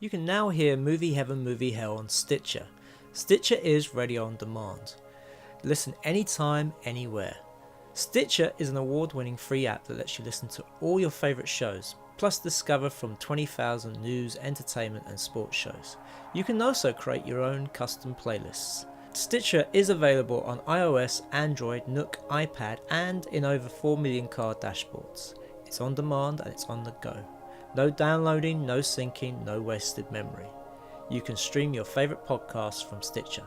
You can now hear Movie Heaven, Movie Hell on Stitcher. Stitcher is radio on demand. Listen anytime, anywhere. Stitcher is an award-winning free app that lets you listen to all your favourite shows, plus discover from 20,000 news, entertainment and sports shows. You can also create your own custom playlists. Stitcher is available on iOS, Android, Nook, iPad and in over 4 million car dashboards. It's on demand and it's on the go. No downloading, no syncing, no wasted memory. You can stream your favourite podcasts from Stitcher.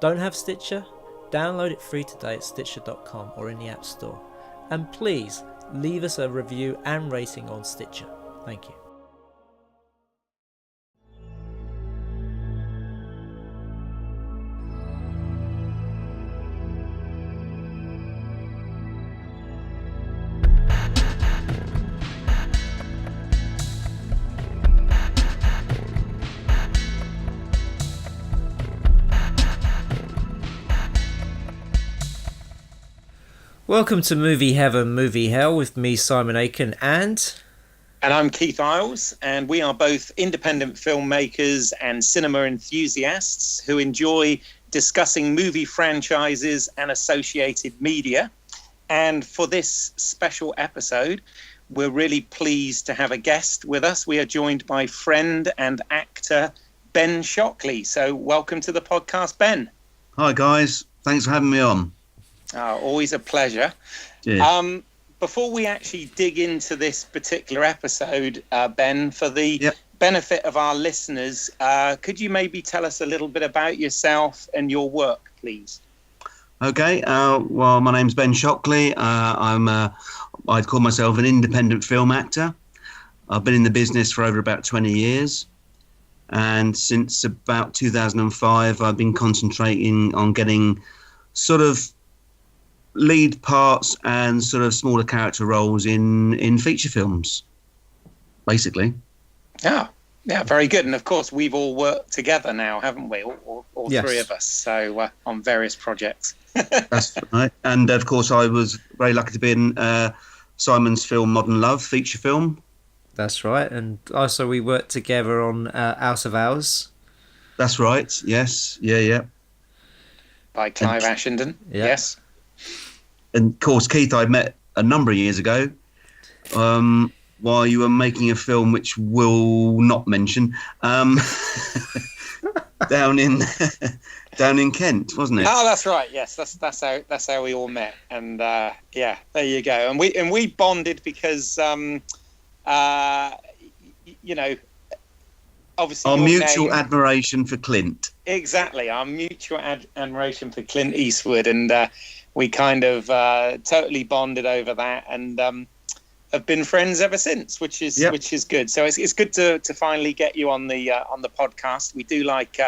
Don't have Stitcher? Download it free today at Stitcher.com or in the App Store. And please leave us a review and rating on Stitcher. Thank you. Welcome to Movie Heaven, Movie Hell with me, Simon Aitken, and I'm Keith Eyles, and we are both independent filmmakers and cinema enthusiasts who enjoy discussing movie franchises and associated media. And for this special episode, we're really pleased to have a guest with us. We are joined by friend and actor BEN SHOCKLEY. So welcome to the podcast, Ben. Hi guys, thanks for having me on. Always a pleasure. Cheers. Before we actually dig into this particular episode, Ben, for the benefit of our listeners, could you maybe tell us a little bit about yourself and your work, please? Okay. Well, my name's BEN SHOCKLEY. I'd call myself an independent film actor. I've been in the business for over about 20 years. And since about 2005, I've been concentrating on getting sort of lead parts and sort of smaller character roles in feature films, basically. Yeah, very good. And of course, we've all worked together now, haven't we? All Yes. Three of us, so on various projects. That's right. And of course, I was very lucky to be in Simon's film Modern Love feature film. that's right. And also we worked together on House of Ours. That's right. Yes. Yeah. By Clive Ashenden. Yeah. Yes. And of course, Keith, I met a number of years ago while you were making a film which we'll not mention down in Kent, wasn't it? Oh, that's right. Yes, that's how we all met. And there you go. And we bonded because obviously Our your mutual name, admiration for Clint. exactly, our mutual admiration for Clint Eastwood, and we kind of totally bonded over that, and have been friends ever since, which is good. So it's good to finally get you on the podcast. We do like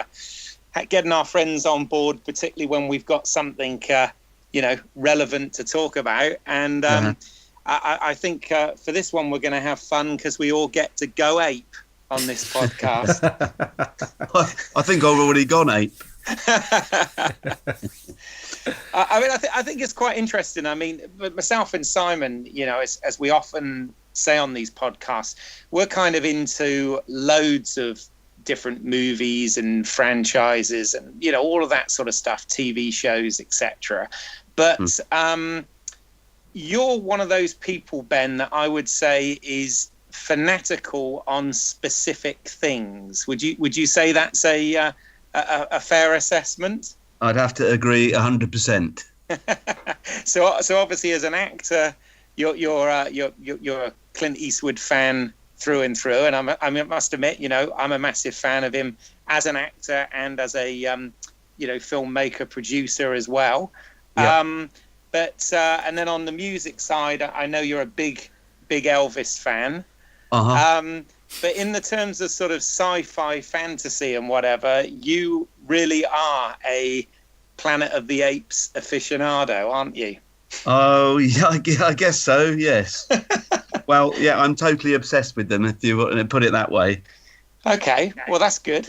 getting our friends on board, particularly when we've got something relevant to talk about. And I think for this one we're going to have fun because we all get to go ape on this podcast. I think I've already gone ape. I think it's quite interesting. I mean, myself and Simon, as we often say on these podcasts, we're kind of into loads of different movies and franchises and, all of that sort of stuff, TV shows, etc. But you're one of those people, Ben, that I would say is fanatical on specific things. Would you say that's a fair assessment? I'd have to agree 100%. So obviously, as an actor, you're a Clint Eastwood fan through and through, and I must admit, I'm a massive fan of him as an actor and as a filmmaker, producer as well. Yeah. But and then on the music side, I know you're a big Elvis fan. But in the terms of sort of sci-fi, fantasy and whatever, you really are a Planet of the Apes aficionado, aren't you? Oh, yeah, I guess so, yes. Well, yeah, I'm totally obsessed with them, if you want to put it that way. Okay, well, that's good.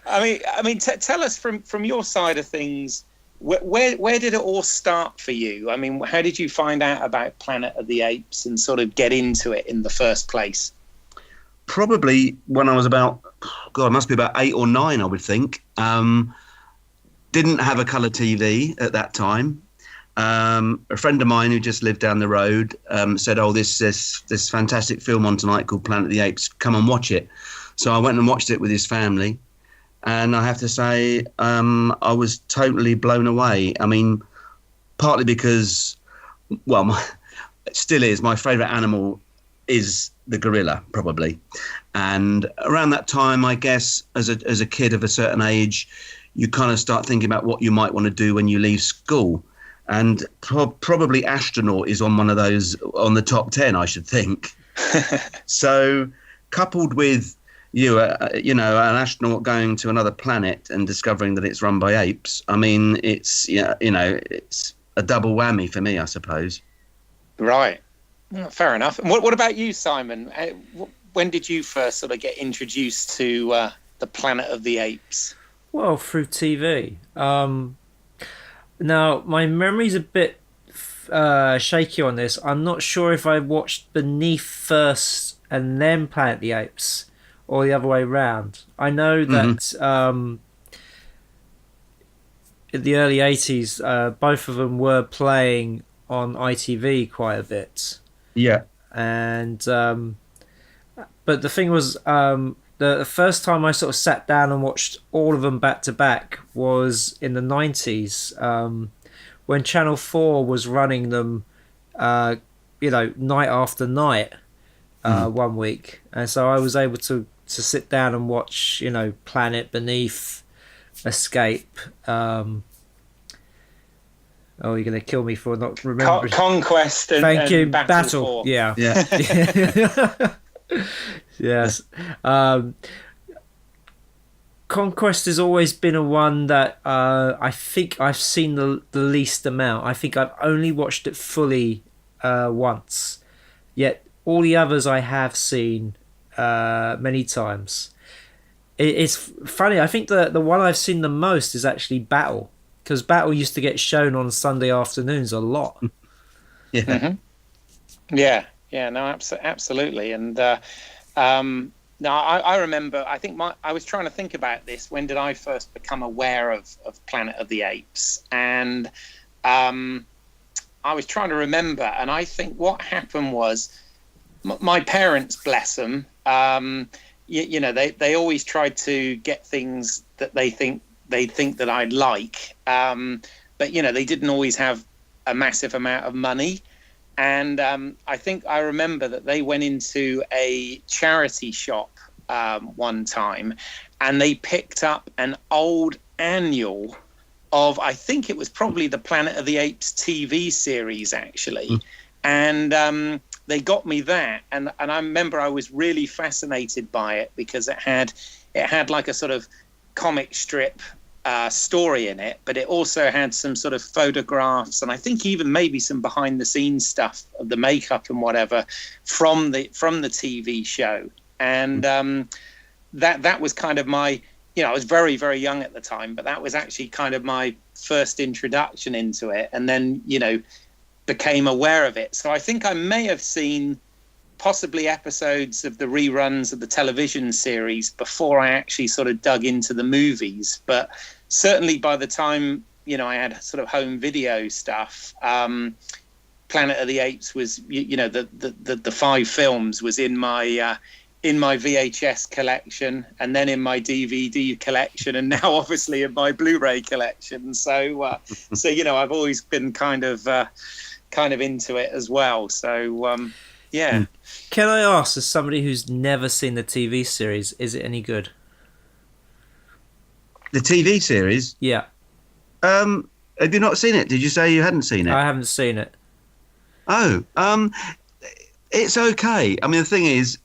I mean, tell us from your side of things, where did it all start for you? I mean, how did you find out about Planet of the Apes and sort of get into it in the first place? probably when I was about, God, it must be about 8 or 9, I would think. Didn't have a colour TV at that time. A friend of mine who just lived down the road said, "Oh, this fantastic film on tonight called Planet of the Apes. Come and watch it." So I went and watched it with his family, and I have to say, I was totally blown away. I mean, partly because, well, it still is my favourite animal is the gorilla, probably. And around that time, I guess, as a kid of a certain age, you kind of start thinking about what you might want to do when you leave school. And probably astronaut is on one of those, on the top 10, I should think. So coupled with an astronaut going to another planet and discovering that it's run by apes, I mean, it's a double whammy for me, I suppose. Right. Fair enough. And what about you, Simon? When did you first sort of get introduced to the Planet of the Apes? Well, through TV. Now, my memory's a bit shaky on this. I'm not sure if I watched Beneath first and then Planet of the Apes, or the other way round. I know that in the early 80s, both of them were playing on ITV quite a bit. Yeah. And but the thing was, the first time I sort of sat down and watched all of them back to back was in the 90s, when Channel 4 was running them, night after night, 1 week. And so I was able to sit down and watch, Planet, Beneath, Escape. Oh, you're going to kill me for not remembering. Conquest and Battle. Yeah. Yes. Conquest has always been a one that I think I've seen the least amount. I think I've only watched it fully once. Yet all the others I have seen many times. It's funny. I think the one I've seen the most is actually Battle, because Battle used to get shown on Sunday afternoons a lot. Yeah. Mm-hmm. Yeah. No, absolutely. And no, I remember. I think I was trying to think about this. When did I first become aware of Planet of the Apes? And I was trying to remember. And I think what happened was my parents, bless them, they always tried to get things that they think that I'd like, but they didn't always have a massive amount of money. And I think I remember that they went into a charity shop one time, and they picked up an old annual of, I think it was probably the Planet of the Apes TV series, actually. And they got me that, and I remember I was really fascinated by it because it had like a sort of comic strip story in it, but it also had some sort of photographs, and I think even maybe some behind the scenes stuff of the makeup and whatever from the TV show. And that was kind of my, I was very, very young at the time, but that was actually kind of my first introduction into it, and then became aware of it. So I think I may have seen possibly episodes of the reruns of the television series before I actually sort of dug into the movies. But certainly by the time, I had sort of home video stuff, Planet of the Apes was, the 5 films was in my VHS collection, and then in my DVD collection, and now obviously in my Blu-ray collection. So, I've always been kind of into it as well. So, yeah. Can I ask, as somebody who's never seen the TV series, is it any good? The TV series? Yeah. Have you not seen it? Did you say you hadn't seen it? I haven't seen it. Oh, it's okay. I mean, the thing is,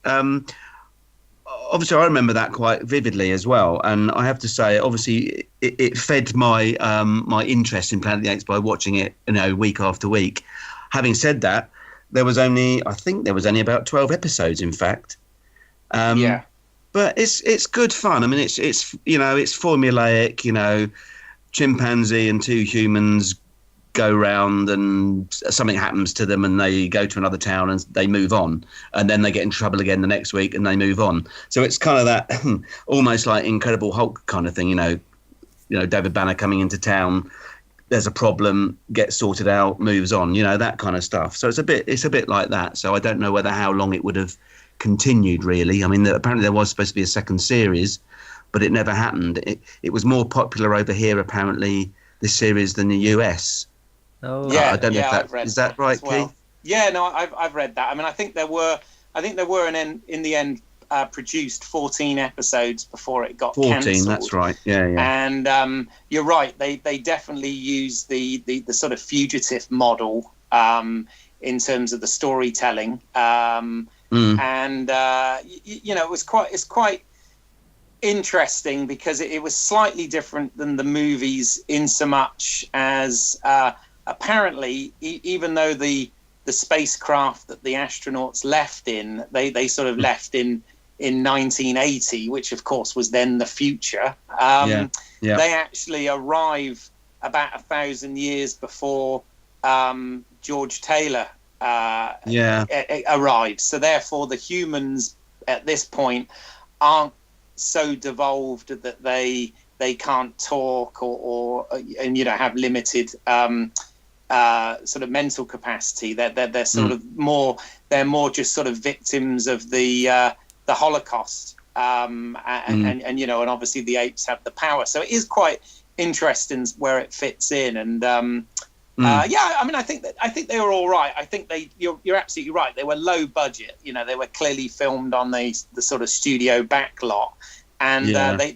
obviously I remember that quite vividly as well. And I have to say, obviously, it fed my my interest in Planet of the Apes by watching it, week after week. Having said that, I think there was only about 12 episodes, in fact. Yeah. But it's good fun. I mean, it's formulaic, chimpanzee and 2 humans go round and something happens to them and they go to another town and they move on, and then they get in trouble again the next week and they move on. So it's kind of that almost like Incredible Hulk kind of thing, you know, David Banner coming into town, there's a problem, gets sorted out, moves on, you know, that kind of stuff. So it's a bit like that. So I don't know how long it would have continued, really. I mean, apparently there was supposed to be a second series, but it never happened. It was more popular over here, apparently, this series, than the US. Oh, I don't know if I've read is that right, well. Keith? Yeah, no, I've read that. I mean, I think there were in the end produced 14 episodes before it got 14, cancelled. that's right. Yeah. And you're right. They definitely use the sort of fugitive model in terms of the storytelling. And you know, it's quite interesting because it was slightly different than the movies in so much as apparently even though the spacecraft that the astronauts left in, they sort of left in 1980, which of course was then the future. They actually arrive about 1,000 years before George Taylor arrived. So therefore the humans at this point aren't so devolved that they can't talk or and you know have limited sort of mental capacity. They're sort of more just sort of victims of the Holocaust, and you know, and obviously the apes have the power. So it is quite interesting where it fits in. And I mean, I think they were all right. I think you're absolutely right. They were low budget. You know, they were clearly filmed on the sort of studio backlot, and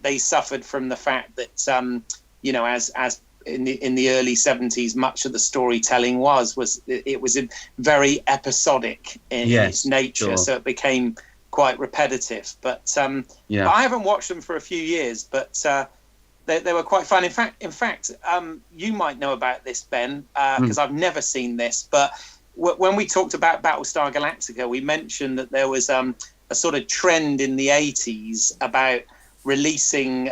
they suffered from the fact that you know, as in the early 70s, much of the storytelling was very episodic in its nature, so it became quite repetitive. But I haven't watched them for a few years, but they were quite fun. In fact, you might know about this, Ben, because I've never seen this. But when we talked about Battlestar Galactica, we mentioned that there was a sort of trend in the 80s about releasing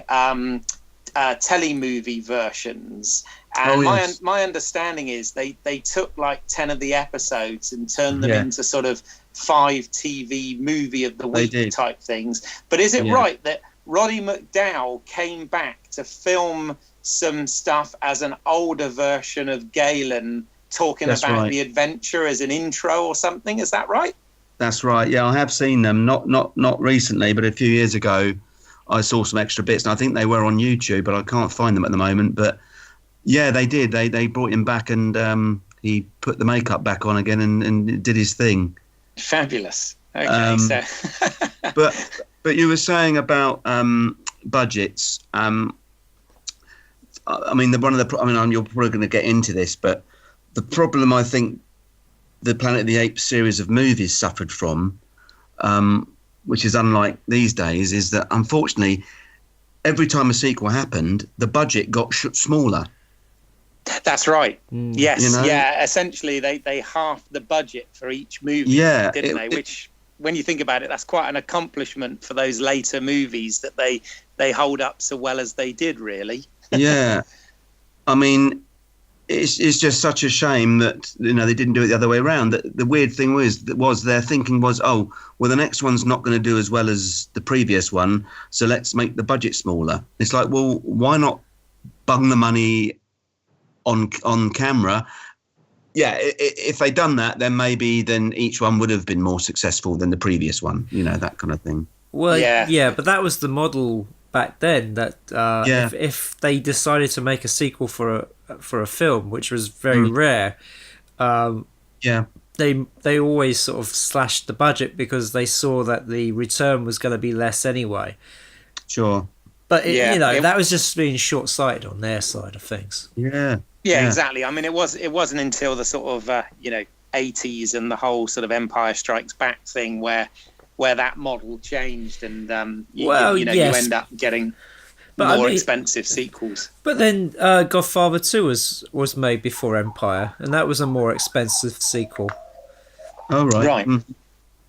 telemovie versions. And my understanding is they took like 10 of the episodes and turned them into sort of 5 TV movie of the week type things. But is it right that Roddy McDowall came back to film some stuff as an older version of Galen talking about the adventure as an intro or something? Is that right? That's right. Yeah, I have seen them. Not recently, but a few years ago, I saw some extra bits, and I think they were on YouTube, but I can't find them at the moment. But yeah, they did. They brought him back, and he put the makeup back on again and did his thing. Fabulous. Okay, so. But you were saying about budgets. I mean, you're probably going to get into this, but the problem I think the Planet of the Apes series of movies suffered from, which is unlike these days, is that unfortunately, every time a sequel happened, the budget got smaller. That's right. Yes. You know? Yeah. Essentially, they halved the budget for each movie, didn't they? Which, when you think about it, that's quite an accomplishment for those later movies that they hold up so well as they did, really. Yeah. I mean, it's just such a shame that, you know, they didn't do it the other way around. The weird thing was their thinking was, oh, well, the next one's not going to do as well as the previous one, so let's make the budget smaller. It's like, well, why not bung the money on camera? Yeah, if they'd done that, then maybe each one would have been more successful than the previous one, you know, that kind of thing. Well, yeah, but that was the model back then, that if they decided to make a sequel for a film, which was very rare, they always sort of slashed the budget because they saw that the return was going to be less anyway. Sure. But that was just being short-sighted on their side of things. Yeah, exactly. I mean, it wasn't until the sort of 80s and the whole sort of Empire Strikes Back thing where that model changed, and you end up getting more expensive sequels. But then Godfather 2 was made before Empire, and that was a more expensive sequel. Oh, right. Right.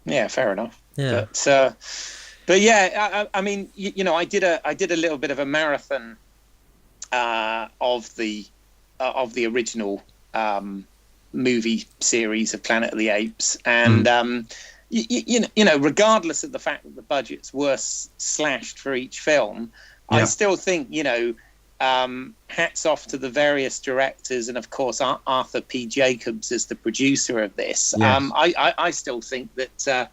Yeah, fair enough. Yeah. But yeah, I mean, I did a little bit of a marathon of the original movie series of Planet of the Apes, and you know, regardless of the fact that the budgets were slashed for each film, I still think, you know, hats off to the various directors, and of course Arthur P. Jacobs as the producer of this. Yes. I still think that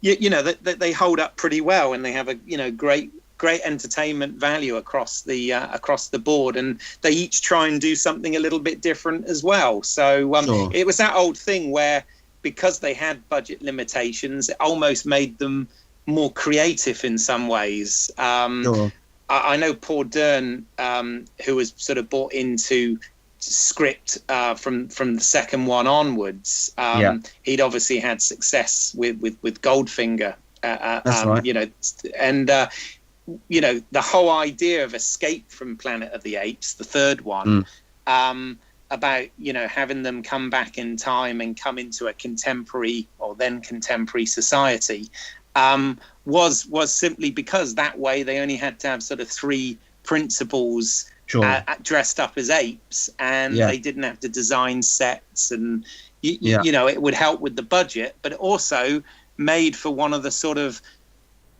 you know, that they hold up pretty well, and they have a, you know, great entertainment value across the board, and they each try and do something a little bit different as well. So Sure. It was that old thing where, because they had budget limitations, it almost made them more creative in some ways. Sure. I know Paul Dern, who was sort of bought into script from the second one onwards. He'd obviously had success with Goldfinger. That's right. You know, and you know, the whole idea of Escape from Planet of the Apes, the third one, about, you know, having them come back in time and come into a contemporary or then contemporary society, was simply because that way they only had to have sort of three principals dressed up as apes, and they didn't have to design sets, and you know, it would help with the budget, but it also made for one of the sort of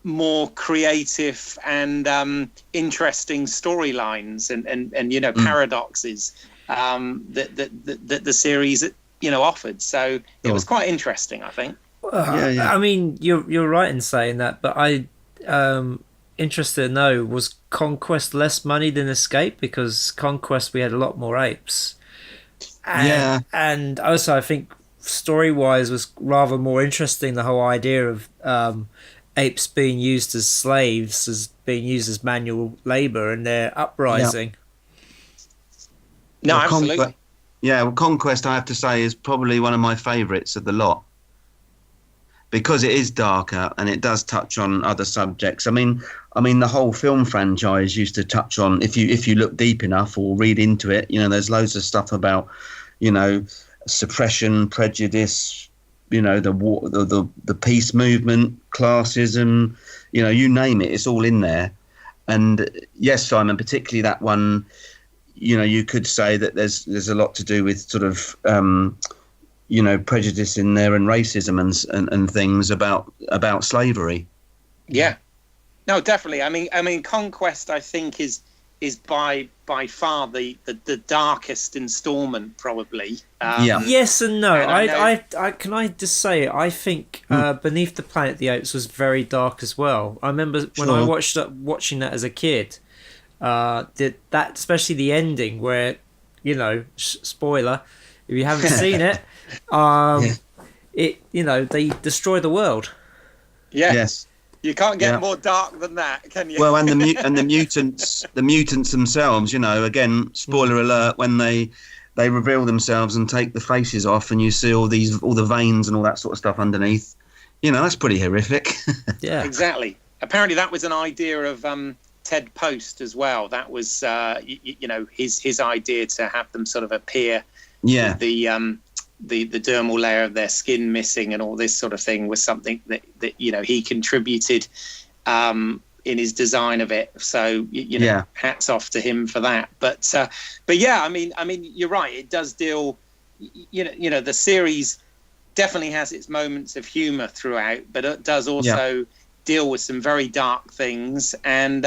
more creative and interesting storylines and you know, paradoxes that the series, you know, offered. So it was quite interesting, I think. I mean, you're right in saying that, but I interested to know, was Conquest less money than Escape? Because Conquest, we had a lot more apes, and also I think story-wise was rather more interesting, the whole idea of apes being used as slaves, as being used as manual labor, and their uprising. No, absolutely. Well, Conquest, I have to say, is probably one of my favourites of the lot, because it is darker and it does touch on other subjects. I mean, the whole film franchise used to touch on, if you look deep enough or read into it, you know, there's loads of stuff about, you know, suppression, prejudice, you know, the war, the peace movement, classism, you know, you name it, it's all in there. And yes, Simon, particularly that one, you know, you could say that there's a lot to do with sort of you know, prejudice in there and racism and things about slavery. Yeah. No, definitely. I mean, Conquest, I think, is by far the darkest installment, probably. Yes and no. I can I just say, I think Beneath the Planet of the Apes was very dark as well. I remember when I watching that as a kid, that especially the ending where, you know, spoiler, if you haven't seen it, it, you know, they destroy the world. Yes. You can't get more dark than that, can you? Well, and the mutants themselves, you know, again, spoiler alert, when they reveal themselves and take the faces off, and you see all the veins and all that sort of stuff underneath. You know, that's pretty horrific. Yeah, exactly. Apparently, that was an idea of Ted Post as well. That was, you know, his idea to have them sort of appear. With the dermal layer of their skin missing and all this sort of thing was something that you know, he contributed in his design of it. So you know, hats off to him for that. But yeah, I mean, you're right. It does deal. You know, the series definitely has its moments of humour throughout, but it does also deal with some very dark things, and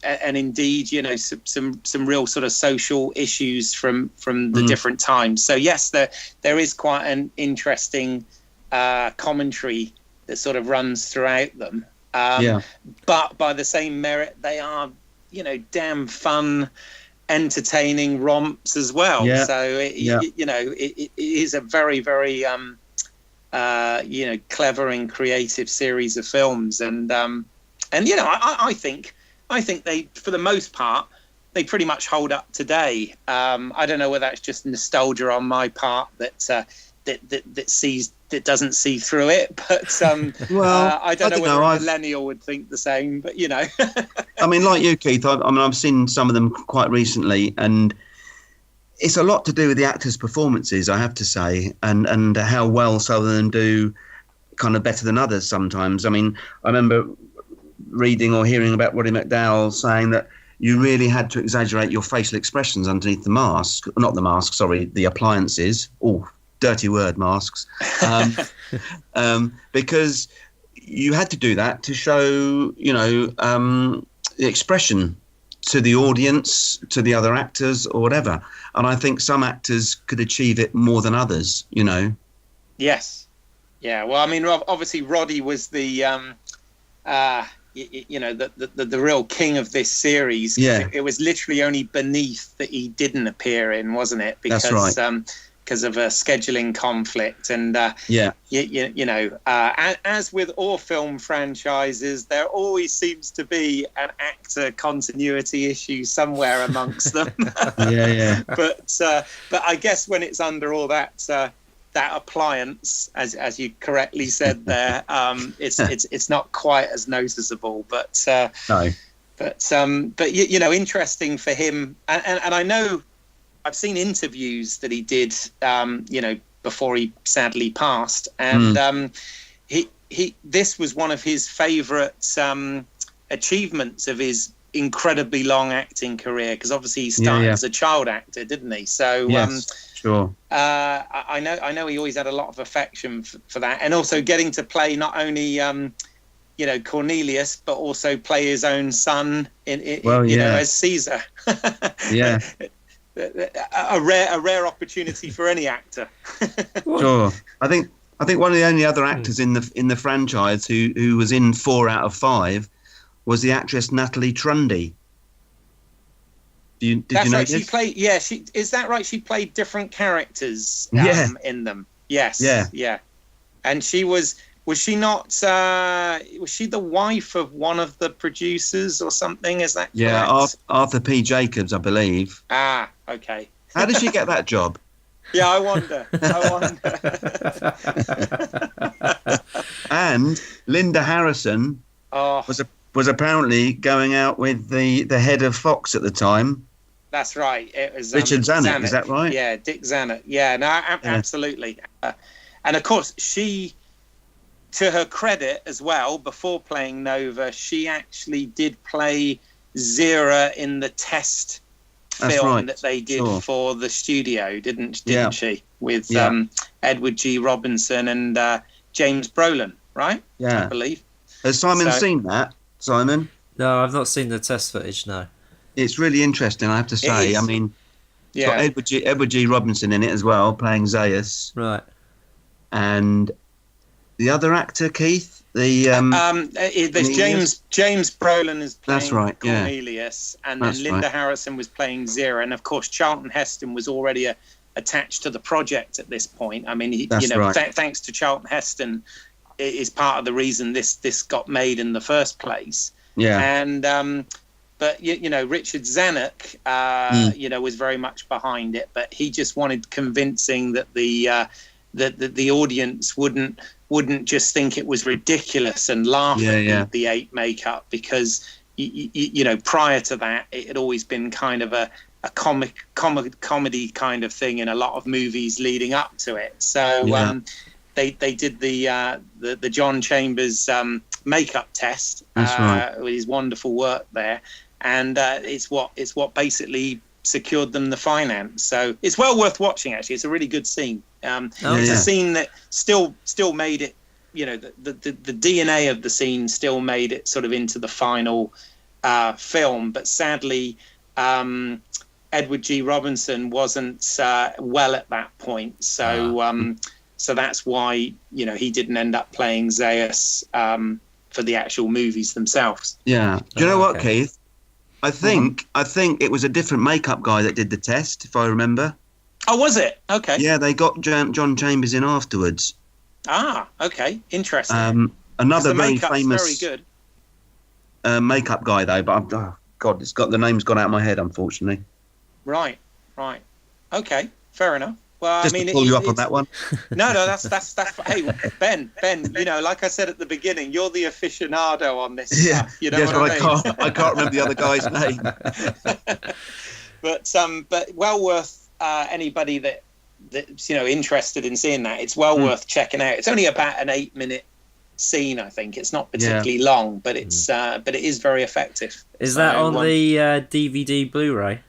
indeed, you know, some real sort of social issues from the different times. So yes, there is quite an interesting commentary that sort of runs throughout them. But by the same merit, they are, you know, damn fun, entertaining romps as well. So you know, it is a very, very you know, clever and creative series of films, and you know, I think they, for the most part, they pretty much hold up today. I don't know whether that's just nostalgia on my part that doesn't see through it, but well, I don't know whether a millennial would think the same, but you know. I mean, like you, Keith, I've seen some of them quite recently, and it's a lot to do with the actors' performances, I have to say, and how well some of them do kind of better than others sometimes. I mean, I remember reading or hearing about Roddy McDowall saying that you really had to exaggerate your facial expressions underneath the mask. Not the mask, sorry, the appliances. Oh, dirty word, masks. Because you had to do that to show, the expression to the audience, to the other actors or whatever. And I think some actors could achieve it more than others, Yes. Yeah. Well, I mean, obviously Roddy was the the real king of this series. Yeah. It was literally only Beneath that he didn't appear in, wasn't it? Because, that's right. Because of a scheduling conflict. And, as with all film franchises, there always seems to be an actor continuity issue somewhere amongst them. Yeah. But I guess when it's under all that appliance, as you correctly said there, it's not quite as noticeable. But no. But interesting for him. And I know I've seen interviews that he did, before he sadly passed, and this was one of his favourite achievements of his incredibly long acting career, because obviously he started as a child actor, didn't he? So yes, sure. I know he always had a lot of affection for that, and also getting to play not only Cornelius, but also play his own son as Caesar. Yeah. A rare opportunity for any actor. Sure. I think one of the only other actors in the franchise who was in 4 out of 5 was the actress Natalie Trundy. Did That's you know right. this? She played. Yeah, is that right? She played different characters in them. Yes. Yeah. And she was she not? Was she the wife of one of the producers or something? Is that correct? Yeah, Arthur P. Jacobs, I believe. Ah, okay. How did she get that job? Yeah, I wonder. And Linda Harrison was apparently going out with the head of Fox at the time. That's right. It was Richard Zanuck. Is that right? Yeah, Dick Zanuck. Yeah, no, absolutely. And of course, she, to her credit as well, before playing Nova, she actually did play Zira in the test film that they did for the studio, didn't she? With Edward G. Robinson and James Brolin, right? Yeah, I believe. Has Simon seen that? Simon? No, I've not seen the test footage. No. It's really interesting, I have to say. I mean, it's got Edward G. Robinson in it as well, playing Zeus. Right. And the other actor, Keith, there's James Brolin is playing That's right, Cornelius, and then Linda Harrison was playing Zira, and of course Charlton Heston was already attached to the project at this point. I mean, thanks to Charlton Heston, is part of the reason this got made in the first place. Yeah. And but Richard Zanuck, was very much behind it, but he just wanted convincing that the audience wouldn't just think it was ridiculous and laugh at the ape makeup, because prior to that it had always been kind of a comedy kind of thing in a lot of movies leading up to it. So they did the John Chambers makeup test with his wonderful work there, and it's what basically secured them the finance. So it's well worth watching. Actually, it's a really good scene. It's a scene that still made it. The DNA of the scene still made it sort of into the final film, but sadly, Edward G. Robinson wasn't well at that point. So so that's why he didn't end up playing Zeus for the actual movies themselves. Yeah. Do you know what, Keith? I think it was a different makeup guy that did the test, if I remember. Oh, was it? Okay. Yeah, they got John Chambers in afterwards. Ah, okay. Interesting. Another very famous very good. makeup guy, though, but the name's gone out of my head, unfortunately. Right. Okay, fair enough. Well, Just I mean, to pull you up on that one. No, that's. Hey, Ben, like I said at the beginning, you're the aficionado on this stuff. You know what I mean? I can't remember the other guy's name. But well worth anybody that's interested in seeing that. It's well worth checking out. It's only about an 8-minute scene. I think it's not particularly long, but it is very effective. Is that on the DVD Blu-ray?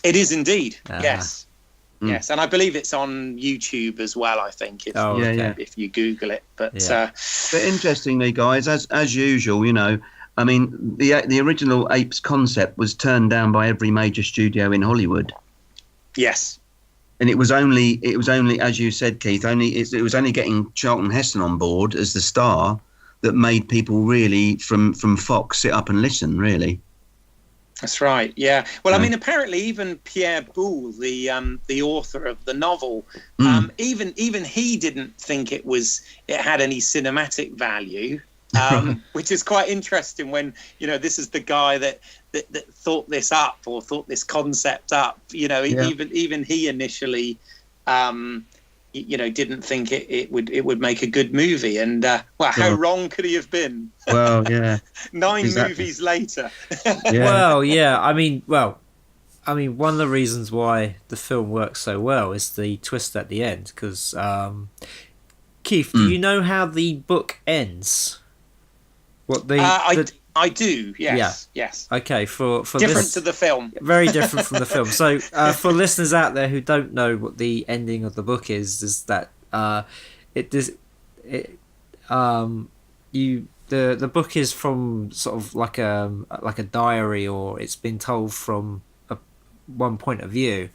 It is indeed. Ah. Yes. Yes, and I believe it's on YouTube as well. I think if you Google it. But interestingly, guys, as usual, I mean, the original Apes concept was turned down by every major studio in Hollywood. Yes, and it was only, as you said, Keith, it was only getting Charlton Heston on board as the star that made people really from Fox sit up and listen. Really. That's right. Yeah. Well, I mean, apparently, even Pierre Boulle, the author of the novel, even he didn't think it had any cinematic value, which is quite interesting. When this is the guy that thought this up or thought this concept up. Even he initially, didn't think it would make a good movie. And how wrong could he have been? Well, yeah. 9 movies later. Well, yeah. I mean, one of the reasons why the film works so well is the twist at the end. Because, Keith, do you know how the book ends? I do. Yes. Yeah. Yes. Okay. For different to the film. Very different from the film. So, for listeners out there who don't know what the ending of the book is that the book is from sort of like a diary, or it's been told from one point of view,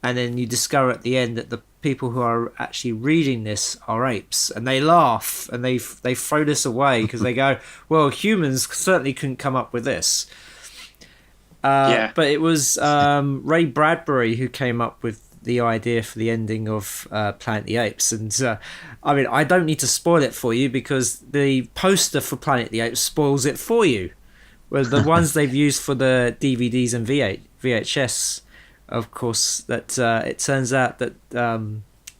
and then you discover at the end that the people who are actually reading this are apes, and they laugh and they throw this away because they go, well, humans certainly couldn't come up with this. But it was Ray Bradbury who came up with the idea for the ending of Planet of the Apes, and I mean, I don't need to spoil it for you because the poster for Planet of the Apes spoils it for you. Well, the ones they've used for the DVDs and VHS, of course, that it turns out that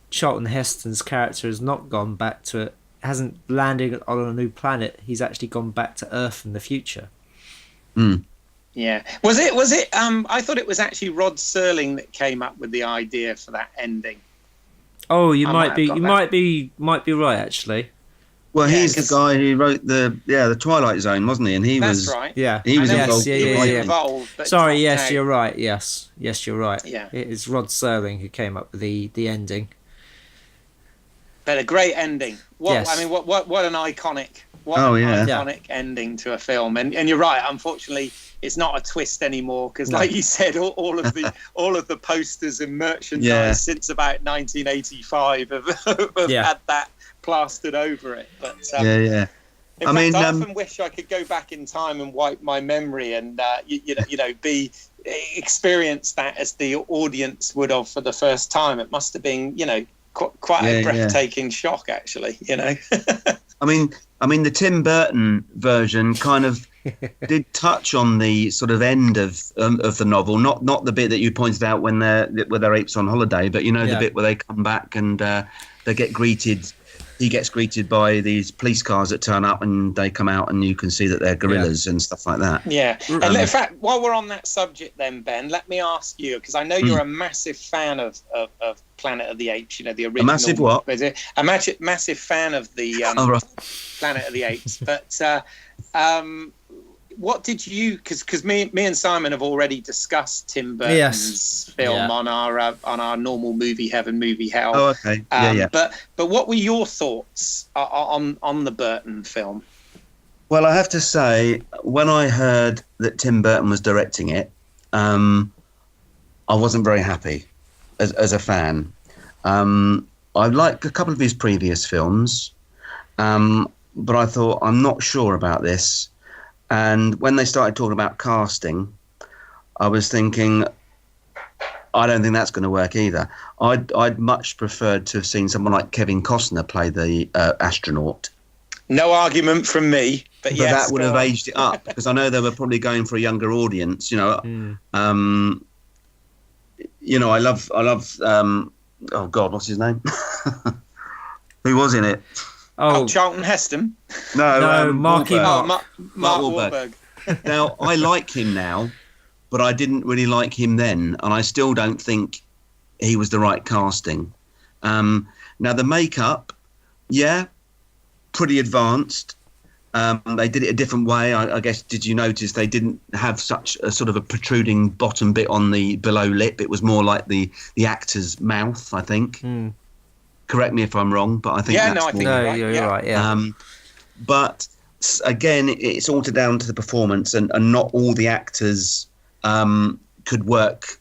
Charlton Heston's character has not gone back to it, hasn't landed on a new planet. He's actually gone back to Earth in the future. Yeah. Was it? I thought it was actually Rod Serling that came up with the idea for that ending. Oh, you might be right, actually. Well, he's the guy who wrote the Twilight Zone, wasn't he? And that's right. Yeah, he was involved. Involved. Sorry, yes, you're right. Yes, you're right. Yeah, it's Rod Serling who came up with the ending. But a great ending. What an iconic. Iconic ending to a film. And you're right. Unfortunately, it's not a twist anymore because, like you said, all of the posters and merchandise since about 1985 have had that plastered over it. But I often wish I could go back in time and wipe my memory and experience that as the audience would have for the first time. It must have been quite a breathtaking shock, actually. I mean the Tim Burton version kind of did touch on the sort of end of the novel, not the bit that you pointed out when they're apes on holiday, but the bit where they come back and they get greeted. He gets greeted by these police cars that turn up, and they come out, and you can see that they're gorillas and stuff like that. Yeah. And in fact, while we're on that subject, then Ben, let me ask you, because I know you're a massive fan of Planet of the Apes. The original. A massive what? A massive fan of the Planet of the Apes. But what did you? Because me and Simon have already discussed Tim Burton's film on our normal Movie Heaven, Movie Hell. Oh, okay. But what were your thoughts on the Burton film? Well, I have to say, when I heard that Tim Burton was directing it, I wasn't very happy as a fan. I liked a couple of his previous films, but I thought, I'm not sure about this. And when they started talking about casting, I was thinking, I don't think that's going to work either. I'd much preferred to have seen someone like Kevin Costner play the astronaut. No argument from me, but yes, that would have aged it up, because I know they were probably going for a younger audience. I love. Oh God, what's his name? Who was in it? Oh, Charlton Heston. No, Mark Wahlberg. Now, I like him now, but I didn't really like him then, and I still don't think he was the right casting. Now, the makeup, pretty advanced. They did it a different way. I guess, did you notice they didn't have such a sort of a protruding bottom bit on the below lip? It was more like the actor's mouth, I think. Correct me if I'm wrong, but I think you're right. Yeah. But again, it's all down to the performance, and not all the actors could work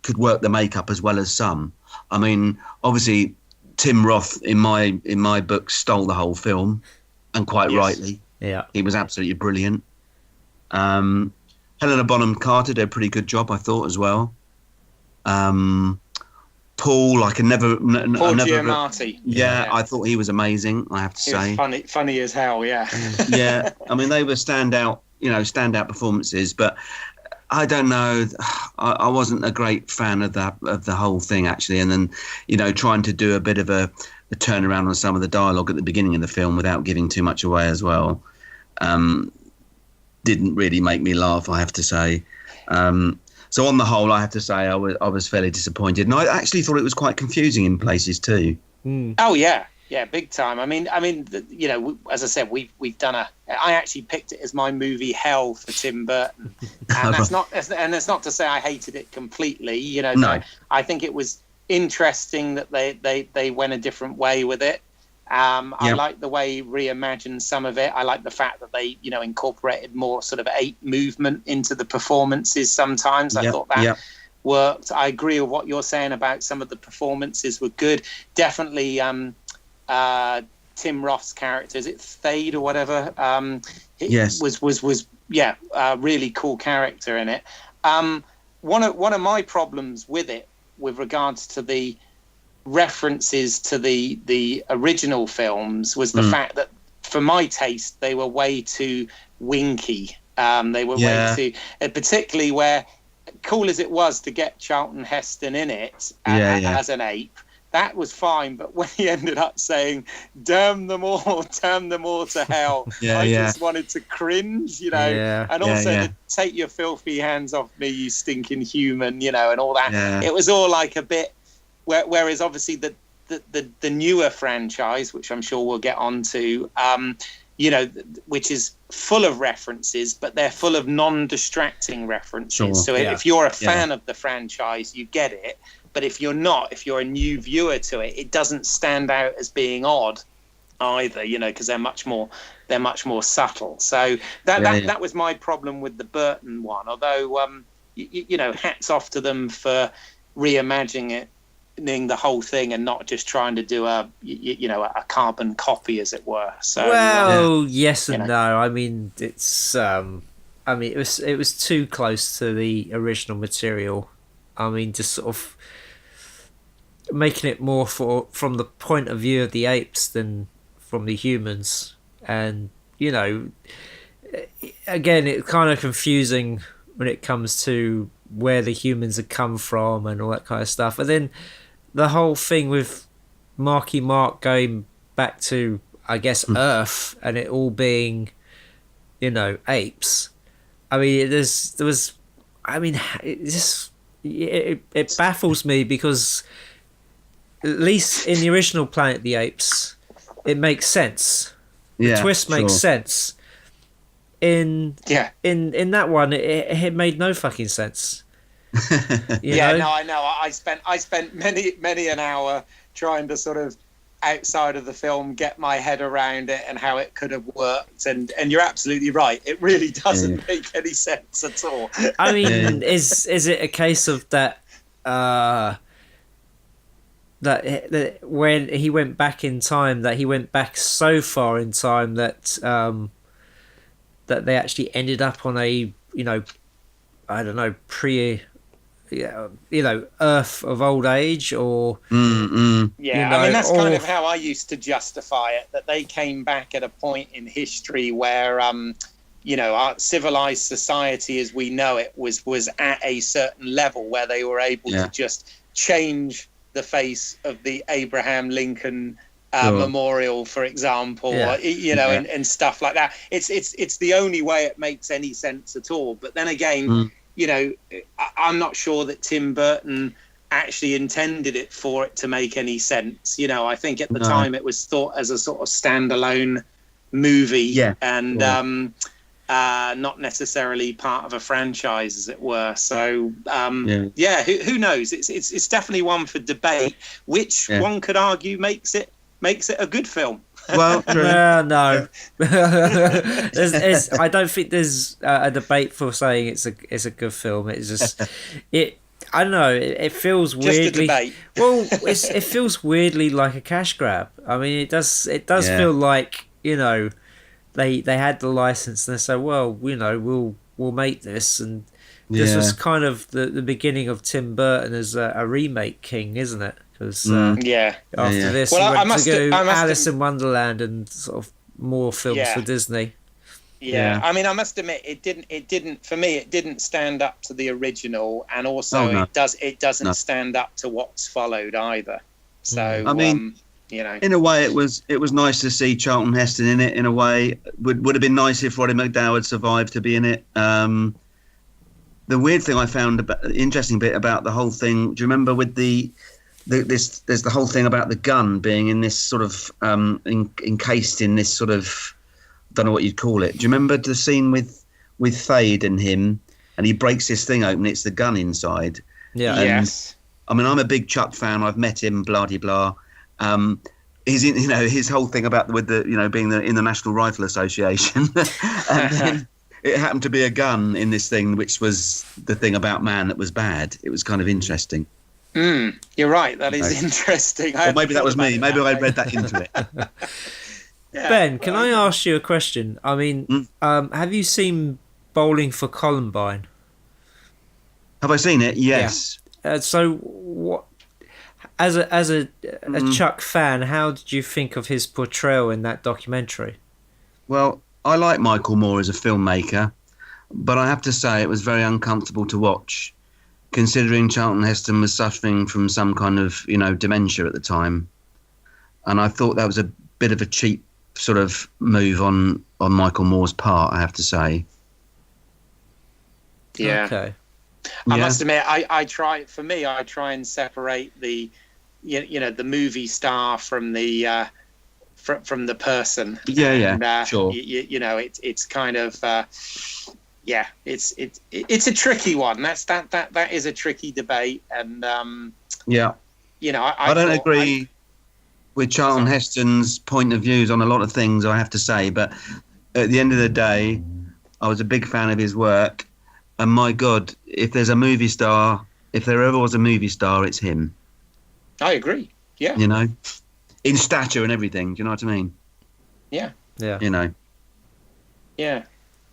the makeup as well as some. I mean, obviously, Tim Roth in my book stole the whole film. And quite rightly. Yeah. He was absolutely brilliant. Helena Bonham Carter did a pretty good job, I thought, as well. Paul, I can never... Paul Giamatti. Yeah, I thought he was amazing, I have to say. Funny as hell, yeah. Yeah, I mean, they were standout performances, but I don't know. I wasn't a great fan of the whole thing, actually. And then, trying to do a bit of a turnaround on some of the dialogue at the beginning of the film without giving too much away as well, didn't really make me laugh, I have to say. So on the whole, I have to say I was fairly disappointed, and I actually thought it was quite confusing in places too. Oh yeah, big time. I mean, as I said, we've done I actually picked it as my movie hell for Tim Burton, and that's not to say I hated it completely. No. I think it was interesting that they went a different way with it. I like the way he reimagined some of it. I like the fact that they incorporated more sort of ape movement into the performances sometimes. I thought that worked. I agree with what you're saying about some of the performances were good. Definitely Tim Roth's character, is it Thade or whatever, was a really cool character in it. One of my problems with it, with regards to the references to the original films, was the fact that, for my taste, they were way too winky. They were way too, particularly where, cool as it was to get Charlton Heston in it as an ape, that was fine. But when he ended up saying, damn them all to hell, I just wanted to cringe, and also to take your filthy hands off me, you stinking human, and all that. It was all like a bit, whereas obviously the newer franchise, which I'm sure we'll get onto, which is full of references, but they're full of non-distracting references. Sure. So if you're a fan of the franchise, you get it. But if you're not, if you're a new viewer to it, it doesn't stand out as being odd either, because they're much more subtle. So that was my problem with the Burton one. Although, hats off to them for reimagining the whole thing and not just trying to do a carbon copy, as it were. So yes and no. I mean, it's it was too close to the original material. I mean, just sort of making it more from the point of view of the apes than from the humans, and again, it's kind of confusing when it comes to where the humans had come from and all that kind of stuff. And then the whole thing with Marky Mark going back to, I guess, Earth, and it all being, apes. I mean, it baffles me, because at least in the original Planet of the Apes, it makes sense. The twist makes sense. In that one, it made no fucking sense. I know. I spent many an hour trying to sort of, outside of the film, get my head around it and how it could have worked. And you're absolutely right. It really doesn't make any sense at all. I mean, is it a case of that when he went back in time, that he went back so far in time that that they actually ended up on a I don't know, Earth of old age, or I mean, that's kind of how I used to justify it, that they came back at a point in history where our civilized society as we know it was at a certain level where they were able to just change the face of the Abraham Lincoln memorial, for example, and stuff like that. It's the only way it makes any sense at all. But then again, I'm not sure that Tim Burton actually intended it for it to make any sense. You know, I think at the No. time it was thought as a sort of standalone movie, Yeah, and sure. not necessarily part of a franchise, as it were. So Yeah. who knows? It's definitely one for debate, which one could argue makes it a good film. Well, true. No. I don't think there's a debate for saying it's a good film. It's just I don't know. It feels Just a weirdly. debate. Well, it feels weirdly like a cash grab. I mean, it does Yeah. feel like, you know, they had the license and they said, well, you know, we'll make this, and this was kind of the beginning of Tim Burton as a remake king, isn't it? Because after this, Well, he went to do I must Alice in Wonderland and sort of more films for Disney. Yeah, I mean, I must admit, it didn't for me. It didn't stand up to the original, and also it doesn't stand up to what's followed either. So I mean, you know, in a way, it was nice to see Charlton Heston in it. In a way, would have been nice if Roddy McDowall had survived to be in it. The weird thing I found, interesting bit about the whole thing. Do you remember with there's the whole thing about the gun being in this sort of encased in this sort of, don't know what you'd call it. Do you remember the scene with Thade and him, and he breaks this thing open? It's the gun inside. Yeah. And, yes. I mean, I'm a big Chuck fan. I've met him. Blah de blah. He's in, you know, his whole thing about with the, you know, being in the National Rifle Association, and then it happened to be a gun in this thing, which was the thing about man that was bad. It was kind of interesting. You're right. That is interesting. Or maybe that was me. Maybe I read that into it. Ben, can I ask you a question? I mean, have you seen Bowling for Columbine? Have I seen it? Yes. Yeah. So, what? As a Chuck fan, how did you think of his portrayal in that documentary? Well, I like Michael Moore as a filmmaker, but I have to say it was very uncomfortable to watch, considering Charlton Heston was suffering from some kind of, you know, dementia at the time, and I thought that was a bit of a cheap sort of move on Michael Moore's part, I have to say. Yeah. Okay. I must admit, I try and separate the, you know, the movie star from the from the person. Yeah, sure. You know, it's kind of it's a tricky one. That is a tricky debate, and you know, I don't agree with Charlton Heston's point of views on a lot of things, I have to say, but at the end of the day, I was a big fan of his work, and my God, if there ever was a movie star, it's him. I agree. Yeah. You know, in stature and everything. Do you know what I mean? Yeah. Yeah. You know. Yeah.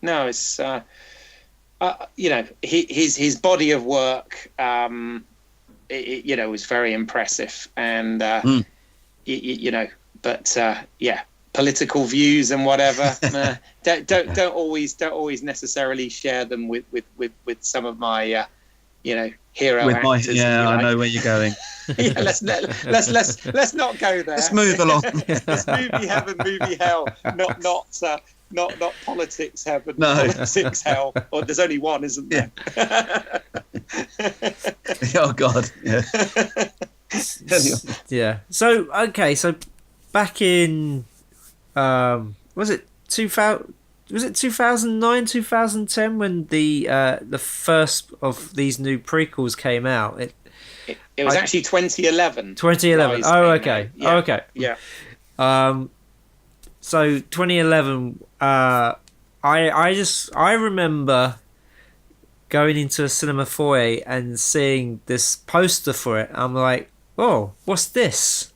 No, it's you know, his body of work, you know, was very impressive, and you know, but political views and whatever, don't always necessarily share them with some of my you know, hero with actors. I know where you're going. Yeah, let's not go there. Let's move along. It's movie heaven, movie hell, not politics heaven, politics hell. Or there's only one, isn't there? Oh God. Yeah. Yeah. So okay. So back in was it 2000? Was it 2009, 2010 when the first of these new prequels came out? It was actually 2011. 2011. Oh, okay. Yeah. Oh, okay. Yeah. So 2011. I remember going into a cinema foyer and seeing this poster for it. I'm like, oh, what's this?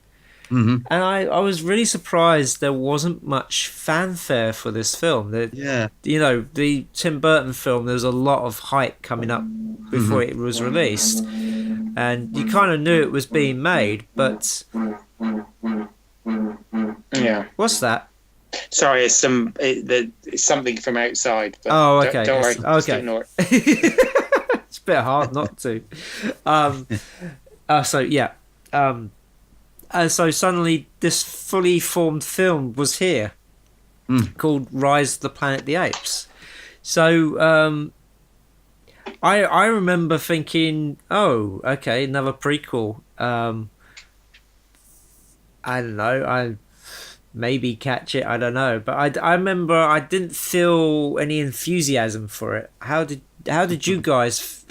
Mm-hmm. And I was really surprised there wasn't much fanfare for this film. You know, the Tim Burton film, there was a lot of hype coming up before it was released. And you kind of knew it was being made, but... Yeah. What's that? Sorry, it's something from outside. But oh, okay. Don't worry. Okay. Just ignore it. It's a bit hard not to. So suddenly this fully formed film was here called Rise of the Planet of the Apes. So I remember thinking, oh, okay, another prequel. I don't know. I maybe catch it. I don't know. But I remember I didn't feel any enthusiasm for it. How did you guys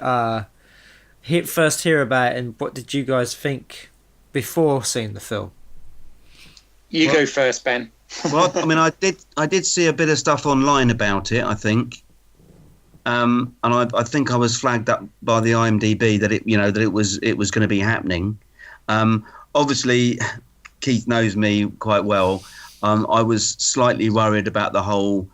first hear about it, and what did you guys think before seeing the film? You go first, Ben. Well, I mean, I did see a bit of stuff online about it, I think, and I think I was flagged up by the IMDb that it was going to be happening. Obviously, Keith knows me quite well. I was slightly worried about the whole,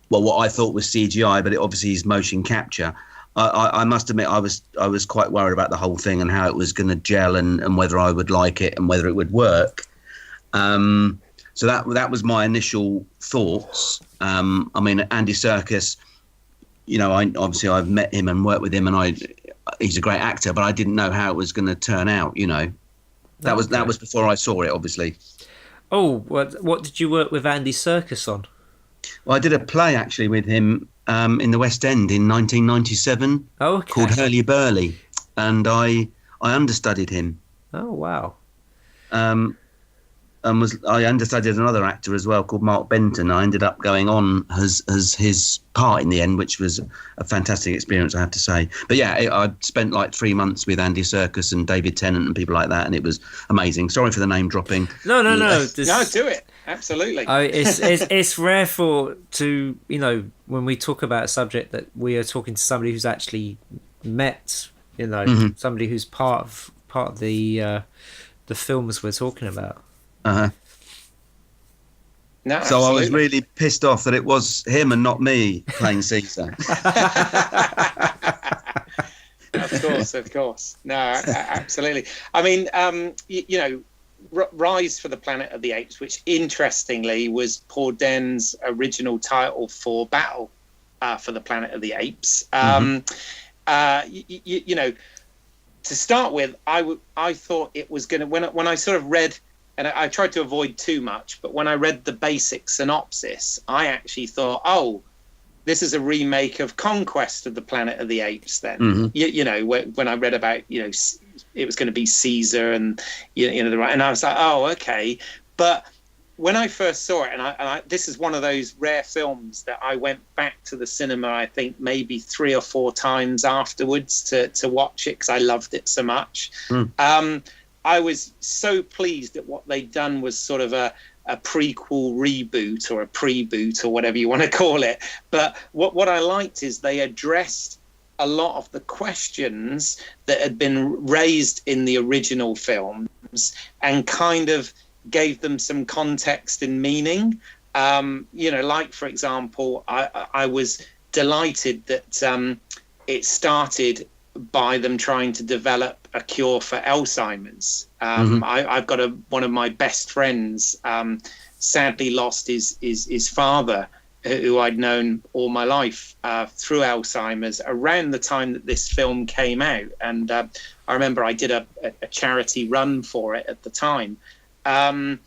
well, what I thought was CGI, but it obviously is motion capture. I must admit, I was quite worried about the whole thing and how it was going to gel and whether I would like it and whether it would work. So that was my initial thoughts. I mean, Andy Serkis, I've met him and worked with him, and he's a great actor, but I didn't know how it was going to turn out. That was before I saw it, obviously. Oh, what did you work with Andy Serkis on? Well, I did a play actually with him in the West End in 1997 called Hurly Burly, and I understudied him. Oh, wow. I understudied another actor as well called Mark Benton. I ended up going on as his part in the end, which was a fantastic experience, I have to say. But yeah, I spent like 3 months with Andy Serkis and David Tennant and people like that, and it was amazing. Sorry for the name dropping. No. No, do it. Absolutely. It's rare when we talk about a subject that we are talking to somebody who's actually met, somebody who's part of the films we're talking about. Uh-huh. No, so I was really pissed off that it was him and not me playing Caesar. Of course. No, absolutely. I mean, Rise for the Planet of the Apes, which interestingly was Paul Den's original title for Battle for the Planet of the Apes. To start with, I thought it was going to, when I sort of read, and I tried to avoid too much, but when I read the basic synopsis, I actually thought, oh, this is a remake of Conquest of the Planet of the Apes then. When I read about, it was going to be Caesar and, and I was like, oh, okay. But when I first saw it, and I this is one of those rare films that I went back to the cinema, I think maybe 3 or 4 times afterwards to watch it because I loved it so much. I was so pleased that what they'd done was sort of a prequel reboot or a pre-boot or whatever you want to call it. But what I liked is they addressed a lot of the questions that had been raised in the original films and kind of gave them some context and meaning. Like, for example, I was delighted that it started by them trying to develop a cure for Alzheimer's. I've got one of my best friends sadly lost his father, who I'd known all my life through Alzheimer's around the time that this film came out. And I remember I did a charity run for it at the time. And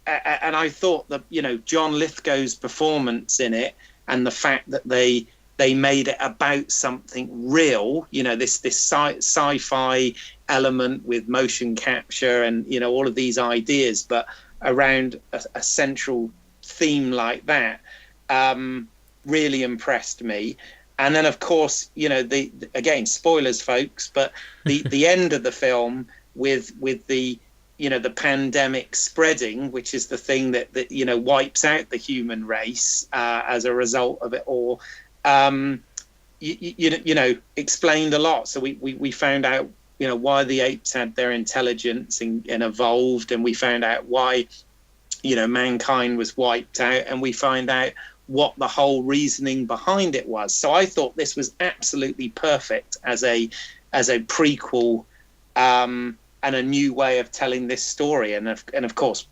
I thought that, John Lithgow's performance in it and the fact that they made it about something real, this sci-fi element with motion capture and, all of these ideas, but around a central theme like that, really impressed me. And then, of course, again, spoilers, folks, but the end of the film with the, the pandemic spreading, which is the thing that wipes out the human race as a result of it all, explained a lot. So we found out, why the apes had their intelligence and evolved, and we found out why, mankind was wiped out, and we find out what the whole reasoning behind it was. So I thought this was absolutely perfect as a prequel and a new way of telling this story. And of course,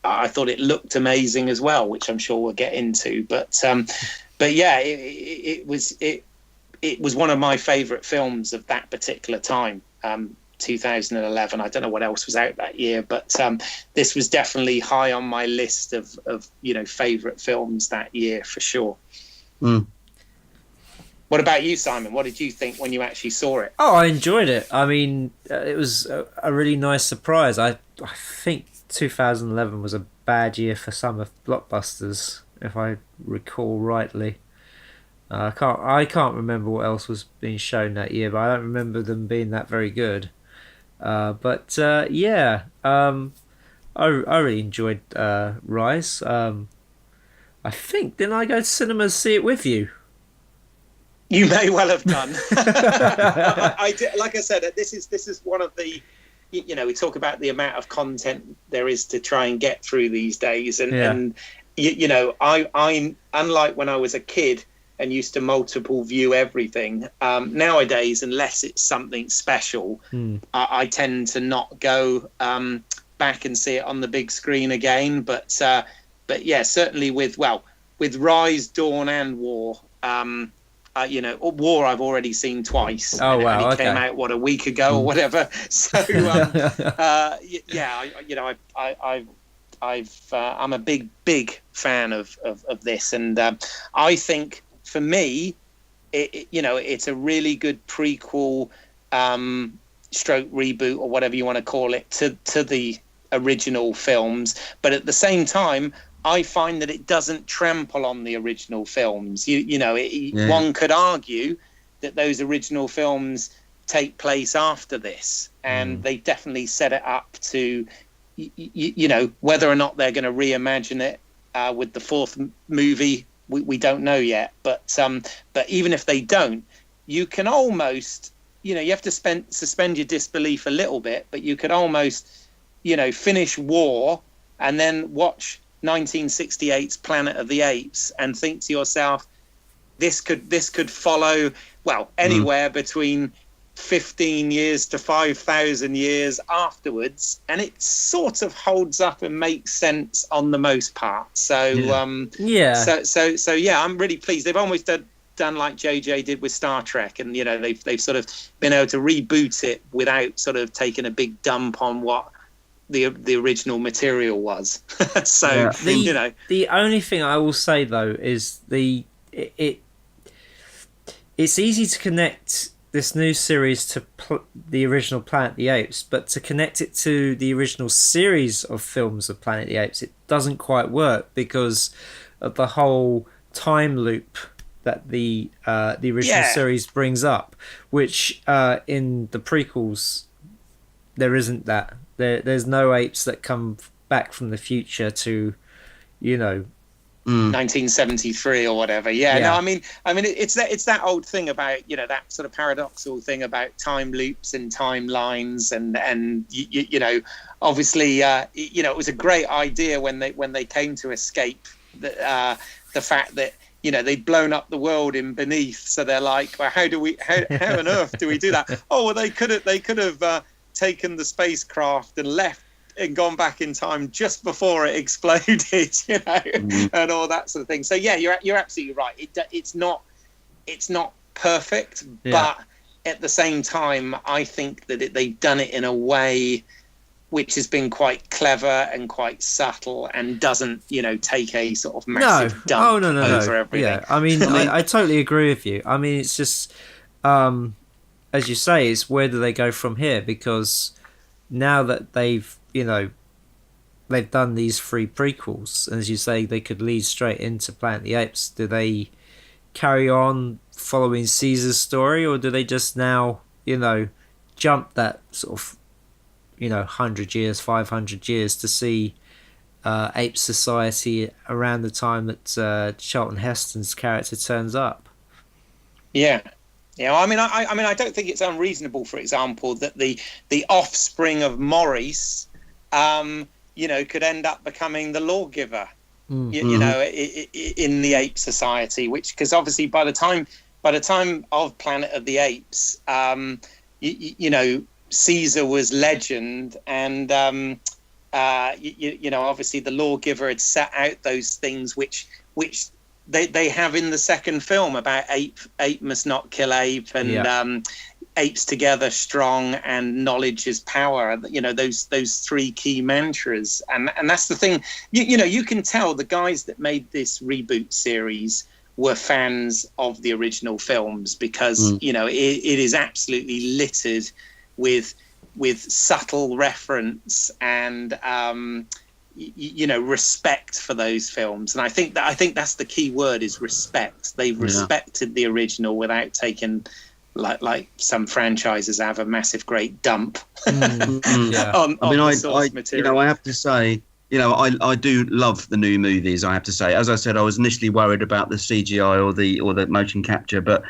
I thought it looked amazing as well, which I'm sure we'll get into. But yeah, it was one of my favourite films of that particular time, 2011. I don't know what else was out that year, but this was definitely high on my list of favourite films that year for sure. What about you, Simon? What did you think when you actually saw it? Oh, I enjoyed it. I mean, it was a really nice surprise. I think 2011 was a bad year for summer blockbusters, if I recall rightly. I can't remember what else was being shown that year, but I don't remember them being that very good. Yeah, I really enjoyed Rise. I think, didn't I go to cinemas to see it with you? You may well have done. I did, like I said, this is one of the, we talk about the amount of content there is to try and get through these days, and I unlike when I was a kid and used to multiple view everything. Nowadays, unless it's something special, I tend to not go back and see it on the big screen again. But yeah, certainly with Rise, Dawn, and War. War I've already seen twice. Oh, wow! It came out a week ago or whatever. So I'm a big fan of this, and I think for me, it's a really good prequel, stroke reboot or whatever you want to call it to the original films. But at the same time, I find that it doesn't trample on the original films. One could argue that those original films take place after this, and they definitely set it up to, whether or not they're going to reimagine it with the fourth movie, we don't know yet. But even if they don't, you can almost, you have to suspend your disbelief a little bit, but you could almost, finish War and then watch 1968's Planet of the Apes and think to yourself, this could follow anywhere between 15 years to 5,000 years afterwards, and it sort of holds up and makes sense on the most part. So I'm really pleased. They've almost done like JJ did with Star Trek, and they've sort of been able to reboot it without sort of taking a big dump on what the original material was. The only thing I will say though is it's easy to connect this new series to the original Planet of the Apes, but to connect it to the original series of films of Planet of the Apes, it doesn't quite work because of the whole time loop that the original series brings up, which in the prequels there isn't that. There's no apes that come back from the future to, 1973 or whatever. No, I mean, it's that old thing about that sort of paradoxical thing about time loops and timelines, and obviously it was a great idea when they came to escape the fact that they'd blown up the world in Beneath, so they're like, well, how on earth do we do that? Oh, well, they could have taken the spacecraft and left and gone back in time just before it exploded, and all that sort of thing. So yeah, you're absolutely right. It's not perfect, but at the same time, I think that they've done it in a way which has been quite clever and quite subtle, and doesn't take a sort of massive dump over everything. Yeah, I mean, I totally agree with you. I mean, it's just as you say, it's where do they go from here? Because now that they've done these 3 prequels, and as you say, they could lead straight into Planet of the Apes. Do they carry on following Caesar's story, or do they just now, jump that sort of, 100 years, 500 years to see ape society around the time that Charlton Heston's character turns up? Yeah. I mean, I don't think it's unreasonable, for example, that the offspring of Maurice, could end up becoming the lawgiver, in the ape society. Because obviously, by the time of Planet of the Apes, Caesar was legend, and obviously the lawgiver had set out those things which they have in the second film about ape must not kill ape, and apes together strong, and knowledge is power. Those 3 key mantras, and that's the thing. You can tell the guys that made this reboot series were fans of the original films, because you know, it is absolutely littered with subtle reference and you know, respect for those films. And I think that's the key word, is respect. They've respected the original without taking, like some franchises have, a massive great dump on the source material. You know, I have to say, you know, I do love the new movies, I have to say. As I said, I was initially worried about the CGI or the motion capture, but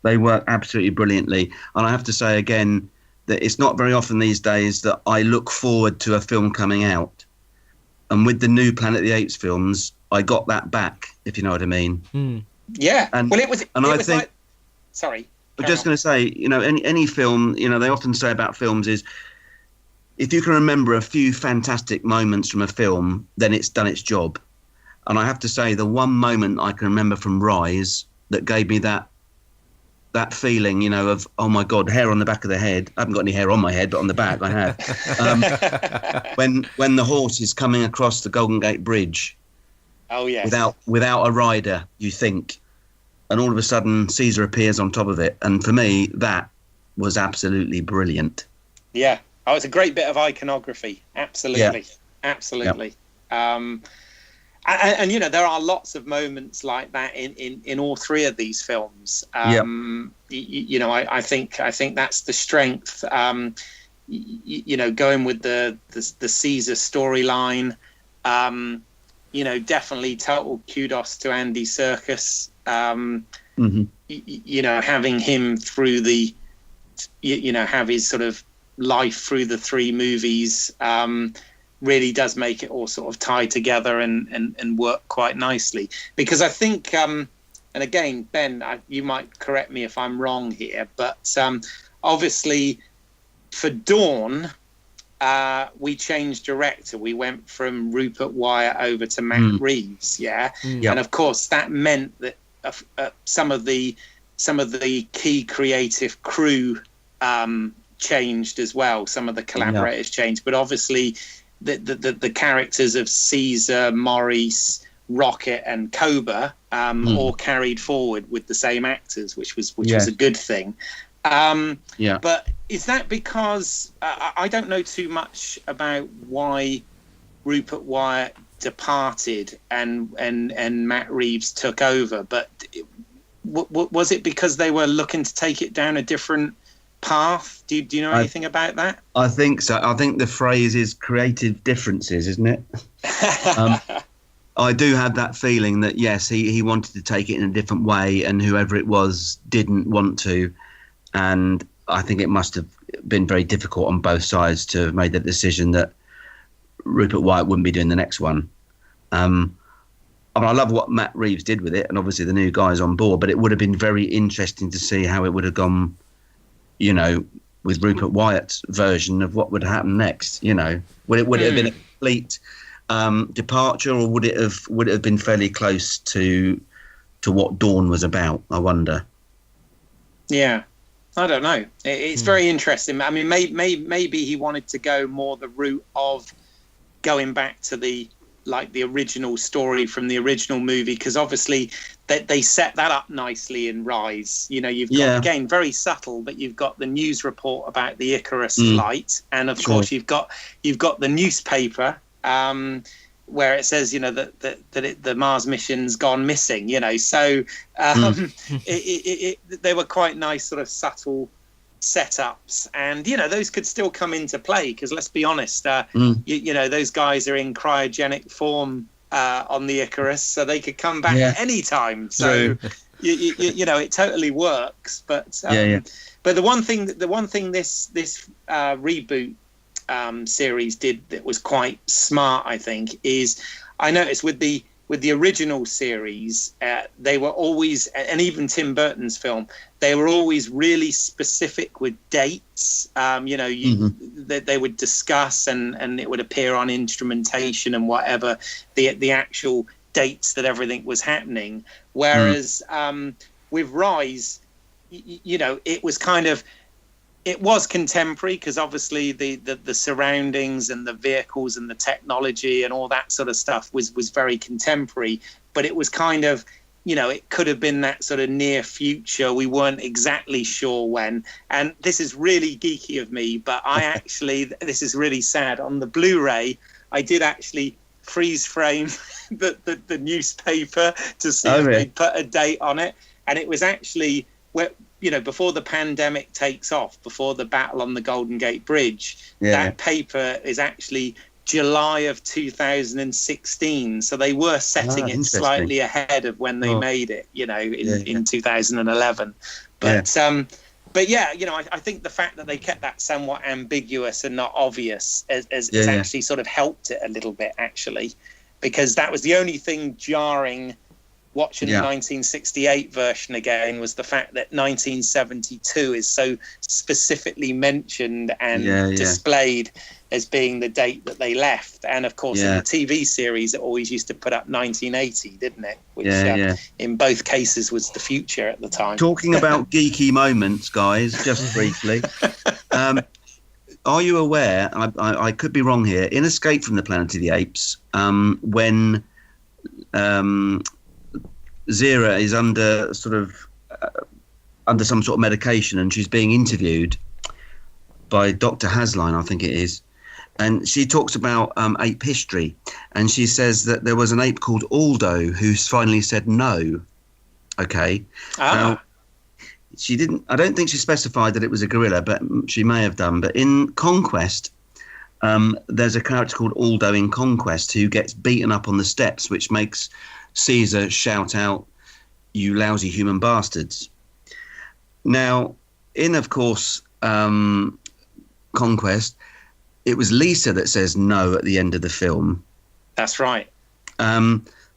they work absolutely brilliantly. And I have to say again that it's not very often these days that I look forward to a film coming out. And with the new Planet of the Apes films, I got that back, if you know what I mean. Yeah. And, well, it was think, like... Sorry. I'm just going to say, you know, any film, you know, they often say about films is, if you can remember a few fantastic moments from a film, then it's done its job. And I have to say, the one moment I can remember from Rise that gave me that feeling, you know, of, oh my God, hair on the back of the head. I haven't got any hair on my head, but on the back I have. When the horse is coming across the Golden Gate Bridge. Oh yes. Without a rider, you think, and all of a sudden Caesar appears on top of it. And for me, that was absolutely brilliant. Yeah. Oh, it's a great bit of iconography. Absolutely. Absolutely. And you know, there are lots of moments like that in all three of these films. You know, I think that's the strength. You know, going with the Caesar storyline. You know, definitely total kudos to Andy Serkis. You know, having him through you know, have his sort of life through the three movies. Really does make it all sort of tie together and work quite nicely. Because I think, and again, Ben, you might correct me if I'm wrong here, but obviously for Dawn, we changed director. We went from Rupert Wyatt over to Matt Reeves, and of course that meant that some of the key creative crew changed as well. Some of the collaborators changed, but obviously the characters of Caesar, Maurice, Rocket, and Cobra all carried forward with the same actors, which was a good thing. But is that because I don't know too much about why Rupert Wyatt departed and Matt Reeves took over? But was it because they were looking to take it down a different path? Do you know anything about that? I think so. I think the phrase is creative differences, isn't it? I do have that feeling that yes, he wanted to take it in a different way, and whoever it was didn't want to, and I think it must have been very difficult on both sides to have made the decision that Rupert Wyatt wouldn't be doing the next one. I love what Matt Reeves did with it, and obviously the new guy's on board, but it would have been very interesting to see how it would have gone, you know, with Rupert Wyatt's version of what would happen next. You know, would it have been a complete departure, or would it have been fairly close to what Dawn was about? I wonder. Yeah, I don't know. It's very interesting. I mean, maybe he wanted to go more the route of going back to the original story from the original movie, because obviously they set that up nicely in Rise. You know, you've got, again, very subtle, but you've got the news report about the Icarus flight, and of course you've got the newspaper where it says, you know, that the Mars mission's gone missing. You know, so they were quite nice, sort of subtle setups, and you know, those could still come into play, because let's be honest, you know, those guys are in cryogenic form on the Icarus, so they could come back at any time. So you know, it totally works. But but the one thing this reboot series did that was quite smart, I think, is I noticed with the original series, they were always, and even Tim Burton's film, they were always really specific with dates. You know, they would discuss, and it would appear on instrumentation and whatever, the actual dates that everything was happening. Whereas with Rise, you know, it was kind of, it was contemporary, because obviously the surroundings and the vehicles and the technology and all that sort of stuff was very contemporary, but it was kind of it could have been that sort of near future. We weren't exactly sure when. And this is really geeky of me, but I actually, this is really sad. On the Blu-ray, I did actually freeze frame the newspaper to see if really? they'd put a date on it. And it was actually, before the pandemic takes off, before the battle on the Golden Gate Bridge, that paper is actually July of 2016, so they were setting it slightly ahead of when they made it, in 2011. But I think the fact that they kept that somewhat ambiguous and not obvious has actually sort of helped it a little bit, actually, because that was the only thing jarring watching the 1968 version again, was the fact that 1972 is so specifically mentioned and displayed as being the date that they left. And of course, in the TV series, it always used to put up 1980, didn't it? Which in both cases was the future at the time. Talking about geeky moments, guys, just briefly. Are you aware, I could be wrong here, in Escape from the Planet of the Apes, when Zira is under some sort of medication, and she's being interviewed by Dr. Hasline, I think it is, and she talks about ape history, and she says that there was an ape called Aldo who's finally said no. Okay. Now, she didn't. I don't think she specified that it was a gorilla, but she may have done. But in Conquest, there's a character called Aldo in Conquest who gets beaten up on the steps, which makes Caesar shout out, "You lousy human bastards." Now, in, of course, Conquest, it was Lisa that says no at the end of the film. That's right.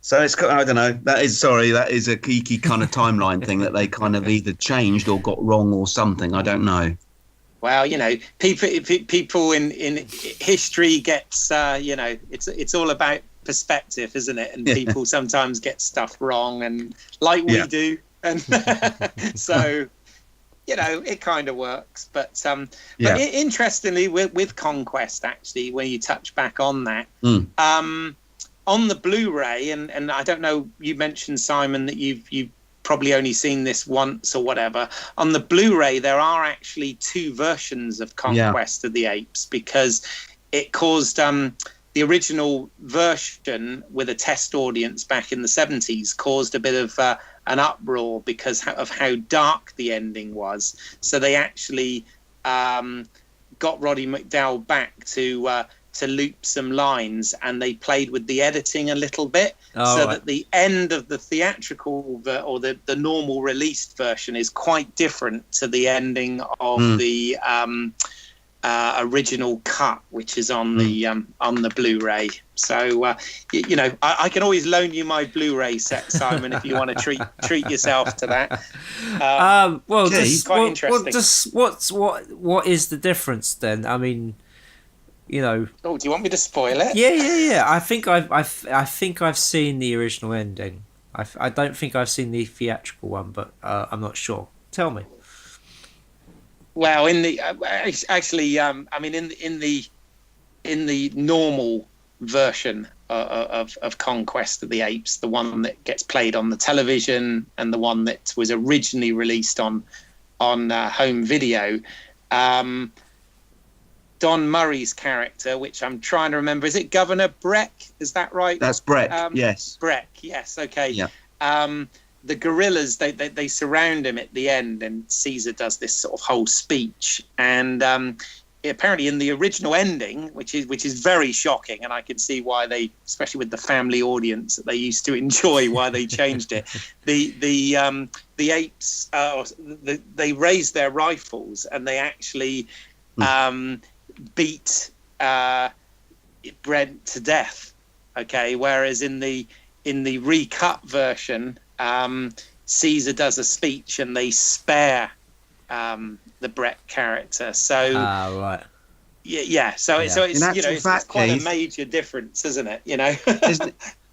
So it's, I don't know, that is a geeky kind of timeline thing that they kind of either changed or got wrong or something. I don't know. Well, people in history gets, it's all about perspective, isn't it? And people sometimes get stuff wrong, and like we do, and so it kind of works. But interestingly, with Conquest, actually, when you touch back on that, on the Blu-ray, and I don't know, you mentioned, Simon, that you've probably only seen this once or whatever. On the Blu-ray, there are actually two versions of Conquest of the Apes, because it caused the original version with a test audience back in the 70s caused a bit of an uproar because of how dark the ending was. So they actually got Roddy McDowall back to loop some lines, and they played with the editing a little bit, that the end of the theatrical or the normal released version is quite different to the ending of the original cut, which is on the Blu-ray. So I can always loan you my Blu-ray set, Simon, if you want to treat yourself to that. It's quite interesting. What is the difference then? I mean, Oh, do you want me to spoil it? Yeah. I think I've seen the original ending. I don't think I've seen the theatrical one, but I'm not sure. Tell me. Well, in the in the normal version of Conquest of the Apes, the one that gets played on the television and the one that was originally released on home video, Don Murray's character, which I'm trying to remember, is it Governor Breck? Is that right? That's Breck, yes. Breck, yes, okay. Yeah. The gorillas, they surround him at the end, and Caesar does this sort of whole speech. And apparently in the original ending, which is very shocking, and I can see why they, especially with the family audience that they used to enjoy, why they changed it. The apes, they raised their rifles, and they actually beat Brent to death. Okay, whereas in the recut version, Caesar does a speech and they spare the Brett character. So right. Yeah. So it's it's quite a major difference, isn't it?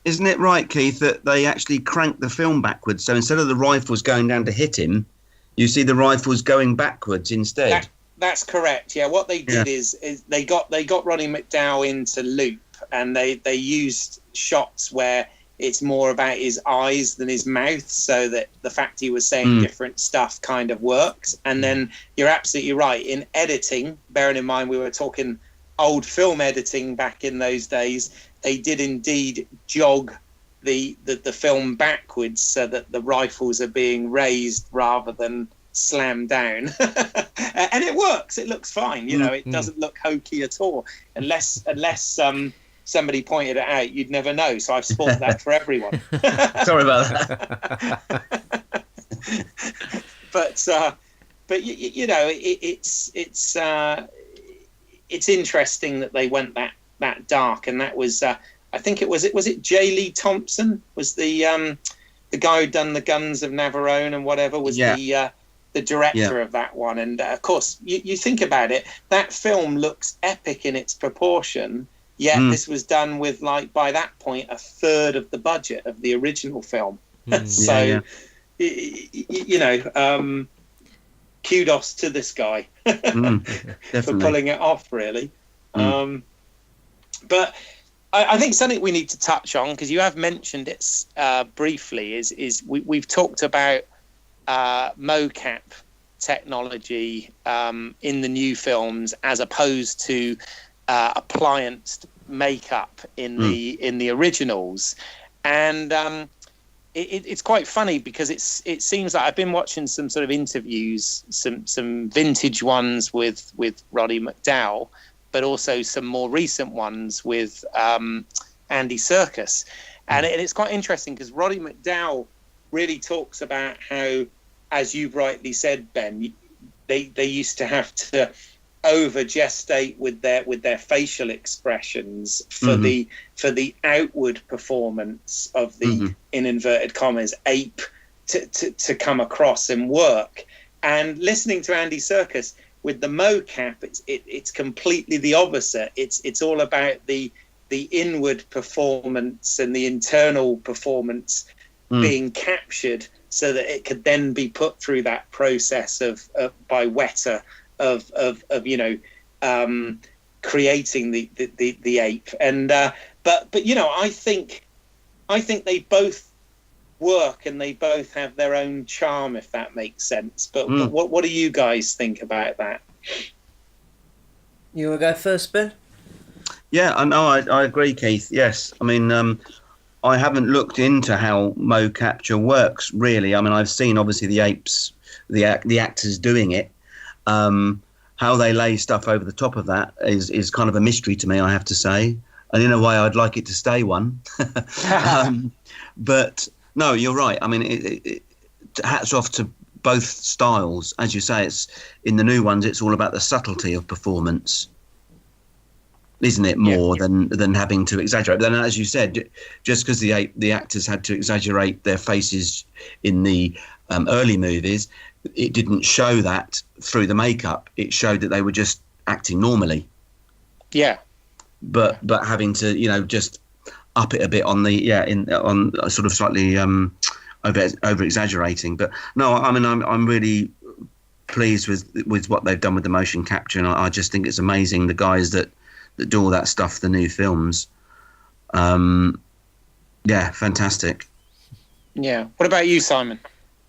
Isn't it right, Keith, that they actually cranked the film backwards? So instead of the rifles going down to hit him, you see the rifles going backwards instead. That's correct. Yeah, what they did is they got Roddy McDowall into loop, and they used shots where it's more about his eyes than his mouth, so that the fact he was saying different stuff kind of works. And then you're absolutely right, in editing, bearing in mind we were talking old film editing back in those days, they did indeed jog the film backwards so that the rifles are being raised rather than slammed down. And it works, it looks fine, you know, it doesn't look hokey at all, unless somebody pointed it out. You'd never know, so I've spoiled that for everyone. Sorry about that. but you know, it's interesting that they went that dark, and that was I think it was J. Lee Thompson was the guy who'd done the Guns of Navarone and whatever, was the director of that one. And of course, you think about it, that film looks epic in its proportion, yet this was done with, like, by that point, a third of the budget of the original film. So you know, kudos to this guy for pulling it off, really. But I think something we need to touch on, because you have mentioned it briefly, is we've talked about mocap technology in the new films as opposed to applianced makeup in the originals. And it's quite funny, because it seems like I've been watching some sort of interviews, some vintage ones with Roddy McDowall, but also some more recent ones with Andy Serkis. And it's quite interesting, because Roddy McDowall really talks about how, as you rightly said, Ben, they used to have to over-gestate with their facial expressions for the outward performance of the, in inverted commas, ape to come across and work. And listening to Andy Serkis with the mocap, it's completely the opposite. It's all about the inward performance and the internal performance being captured, so that it could then be put through that process of by Weta of you know, creating the ape. And but you know, I think they both work, and they both have their own charm, if that makes sense. But what do you guys think about that? You want to go first, Ben? Yeah, I know. I agree, Keith. Yes, I mean, I haven't looked into how mocapture works, really. I mean, I've seen, obviously, the apes, the actors doing it. How they lay stuff over the top of that is kind of a mystery to me, I have to say. And in a way, I'd like it to stay one. But no, you're right. I mean, hats off to both styles. As you say, it's in the new ones, it's all about the subtlety of performance, isn't it? More than having to exaggerate. But then, as you said, just because the actors had to exaggerate their faces in the early movies, it didn't show that through the makeup. It showed that they were just acting normally. Yeah. But having to, you know, just up it a bit on the on sort of slightly over exaggerating. But no, I mean, I'm really pleased with what they've done with the motion capture, and I just think it's amazing, the guys that do all that stuff, the new films. Yeah, fantastic. Yeah. What about you, Simon?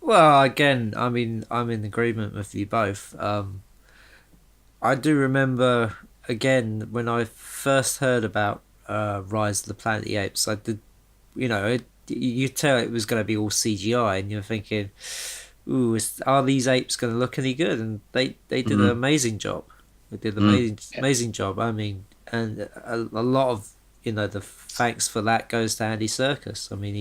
Well, again, I mean, I'm in agreement with you both. I do remember, again, when I first heard about Rise of the Planet of the Apes, I did, you know, you tell it was going to be all CGI, and you're thinking, ooh, are these apes going to look any good? And they did an amazing job. They did an amazing job. I mean, and a lot of, you know, the thanks for that goes to Andy Serkis. I mean,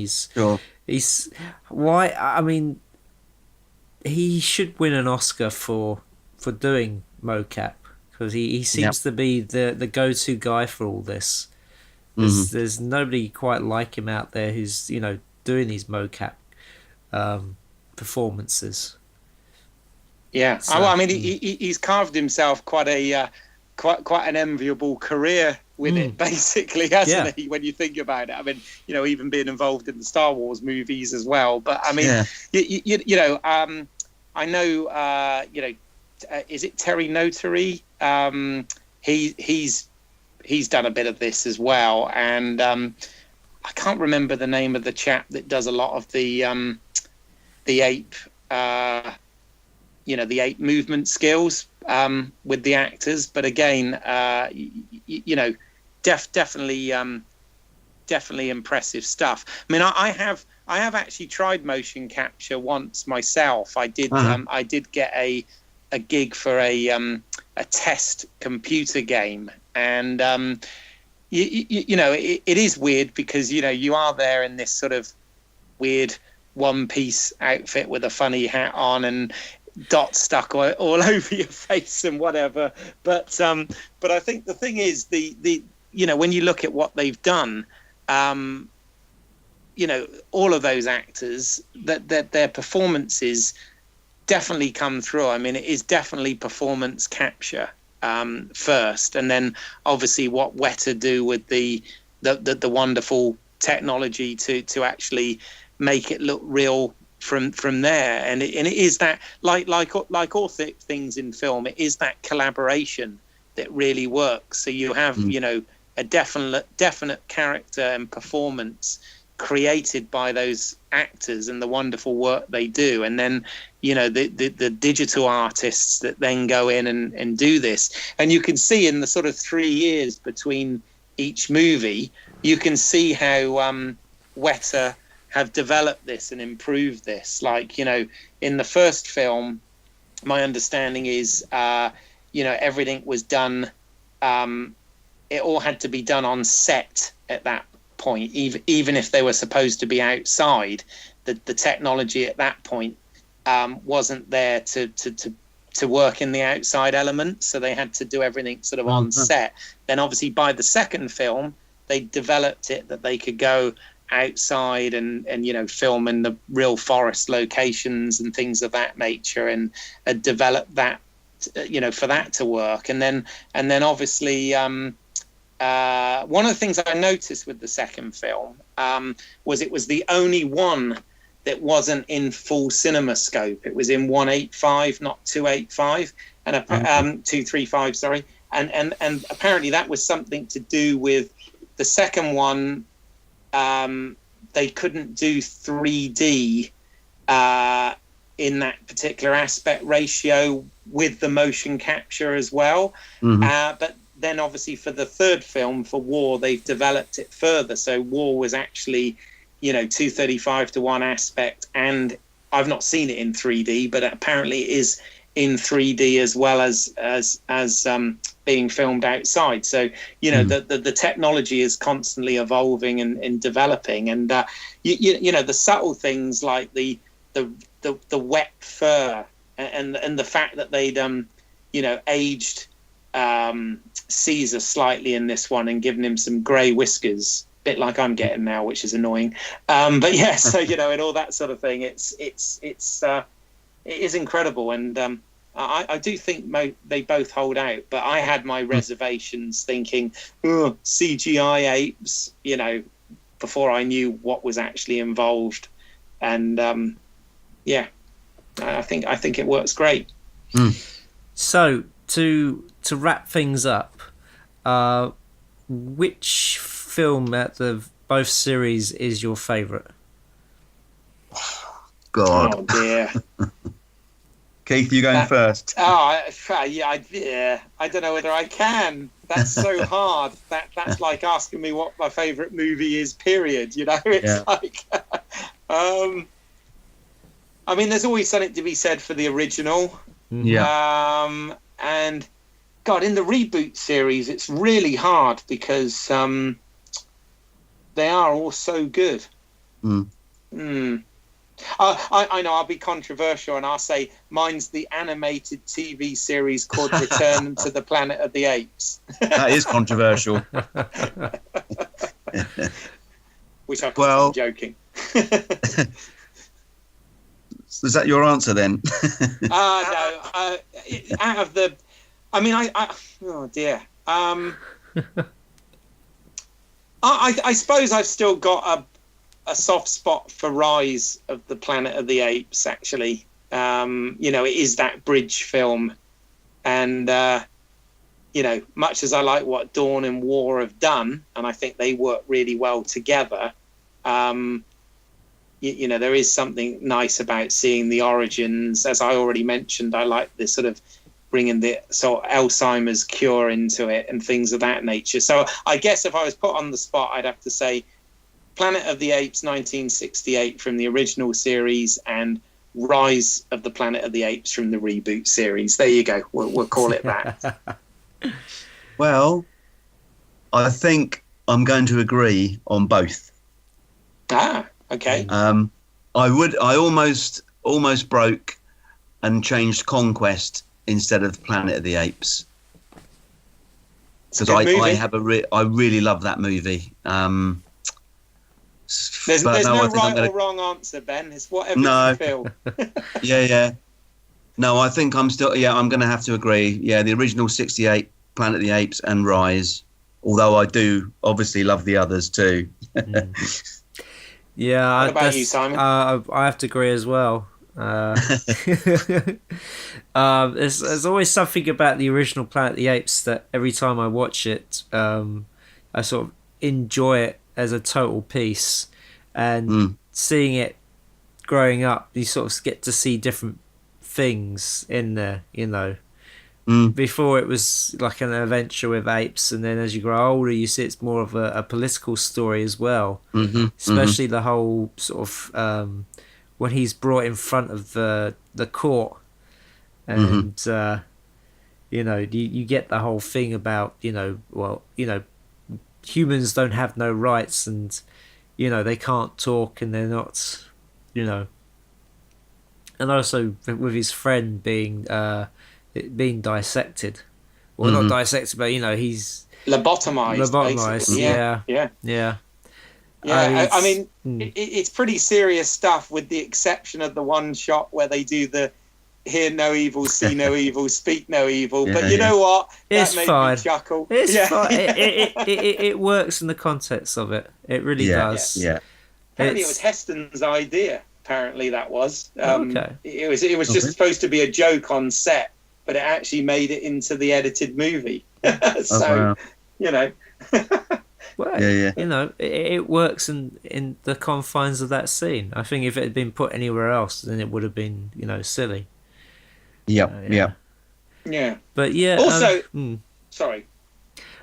he should win an Oscar for doing mocap, because he seems to be the go-to guy for all this. There's nobody quite like him out there who's, you know, doing these mocap performances. Yeah, so, I mean, he's carved himself quite an enviable career with it, basically, hasn't he? When you think about it, I mean, you know, even being involved in the Star Wars movies as well. But I mean, you know, I know, you know, is it Terry Notary? He's done a bit of this as well, and I can't remember the name of the chap that does a lot of the ape, the ape movement skills with the actors. But again, definitely impressive stuff. I mean, I have actually tried motion capture once myself. I did get a gig for a test computer game, and it is weird because you are there in this sort of weird one-piece outfit with a funny hat on and dots stuck all over your face and whatever. But I think the thing is when you look at what they've done, all of those actors, that their performances definitely come through. I mean, it is definitely performance capture first, and then obviously what Weta do with the wonderful technology to actually make it look real from there. And it is that like all things in film, it is that collaboration that really works. So you have a definite character and performance created by those actors and the wonderful work they do, and then the digital artists that then go in and do this. And you can see in the sort of 3 years between each movie, you can see how Weta have developed this and improved this. Like, in the first film, my understanding is everything was done, it all had to be done on set at that point, even if they were supposed to be outside. The technology at that point wasn't there to work in the outside element, so they had to do everything sort of on set. Then obviously by the second film, they developed it that they could go outside and film in the real forest locations and things of that nature, and develop that for that to work. And then obviously one of the things I noticed with the second film was it was the only one that wasn't in full cinema scope. It was in 185, not 285, and 235, sorry. And apparently that was something to do with the second one. They couldn't do 3D in that particular aspect ratio with the motion capture as well. But then obviously for the third film, for War, they've developed it further. So War was actually 235 to 1 aspect, and I've not seen it in 3D, but apparently it is in 3D as well as being filmed outside. So the technology is constantly evolving and developing, and the subtle things like the wet fur and the fact that they'd aged Caesar slightly in this one and given him some grey whiskers, bit like I'm getting now, which is annoying. But yeah, so and all that sort of thing. It is incredible, and I do think they both hold out. But I had my reservations, thinking, CGI apes, before I knew what was actually involved. And I think it works great. So to wrap things up, which film at both series is your favourite? God. Oh dear. Keith, you going first? I don't know whether I can. That's so hard. That's like asking me what my favourite movie is, period. It's like I mean, there's always something to be said for the original. Yeah. And God, in the reboot series, it's really hard because they are all so good. I know I'll be controversial and I'll say mine's the animated TV series called Return to the Planet of the Apes. That is controversial. Which I'm joking. Is that your answer then? No. Out of the, I mean, oh dear. I suppose I've still got a soft spot for Rise of the Planet of the Apes, actually. It is that bridge film. And, much as I like what Dawn and War have done, and I think they work really well together, there is something nice about seeing the origins. As I already mentioned, I like this sort of bringing the sort of Alzheimer's cure into it and things of that nature. So I guess if I was put on the spot, I'd have to say Planet of the Apes 1968 from the original series and Rise of the Planet of the Apes from the reboot series. There you go. We'll call it that. Well, I think I'm going to agree on both. Okay. I almost broke and changed Conquest instead of Planet of the Apes, because I really love that movie. There's no right or wrong answer, Ben. It's whatever you feel. Yeah. No, I think I'm going to have to agree. Yeah, the original 68, Planet of the Apes and Rise, although I do obviously love the others too. Yeah. What about you, Simon? I have to agree as well. There's always something about the original Planet of the Apes that every time I watch it, I sort of enjoy it as a total piece, and seeing it growing up, you sort of get to see different things in there, Before it was like an adventure with apes, and then as you grow older, you see it's more of a political story as well. Especially the whole sort of when he's brought in front of the court, and you get the whole thing about humans don't have no rights, and they can't talk, and they're not, and also with his friend being dissected, well, not dissected, but he's lobotomized. Yeah. I mean, it's pretty serious stuff, with the exception of the one shot where they do the hear no evil, see no evil, speak no evil. But you know what? It's made fine. Me chuckle. It's fine. It works in the context of it. It really does. Yeah. Apparently, it was Heston's idea. Apparently, that was. Okay. It was just supposed to be a joke on set, but it actually made it into the edited movie. So, Well, it works in the confines of that scene. I think if it had been put anywhere else, then it would have been, silly. Yeah. But also, sorry.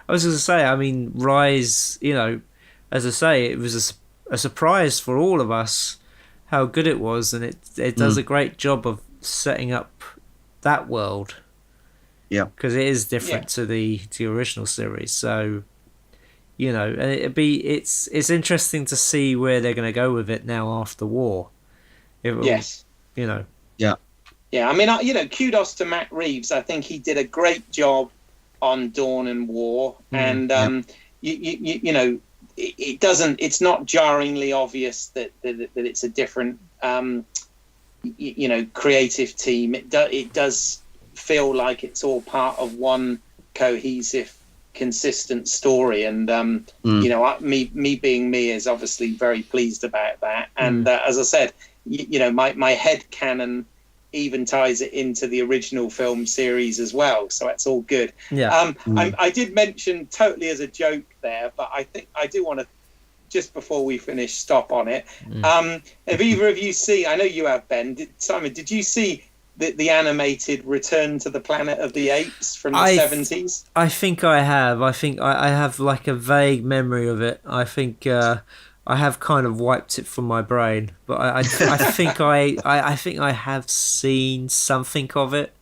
I was going to say, I mean, Rise, as I say, it was a surprise for all of us how good it was, and it does a great job of setting up that world. Yeah. Because it is different to the original series, so. And it's interesting to see where they're going to go with it now after war. Yes. Yeah. Yeah. I mean, kudos to Matt Reeves. I think he did a great job on Dawn and War, and it doesn't. It's not jarringly obvious that it's a different, creative team. It does feel like it's all part of one cohesive, consistent story, and me being me is obviously very pleased about that. And as I said, my head canon even ties it into the original film series as well, so that's all good. I did mention totally as a joke there, but I think I do want to, just before we finish, stop on it. Have either of you seen, I know you have, Ben, Simon, did you see the animated Return to the Planet of the Apes from the 70s? I think I have. I think I have like a vague memory of it. I think I have kind of wiped it from my brain, but I think I think I have seen something of it.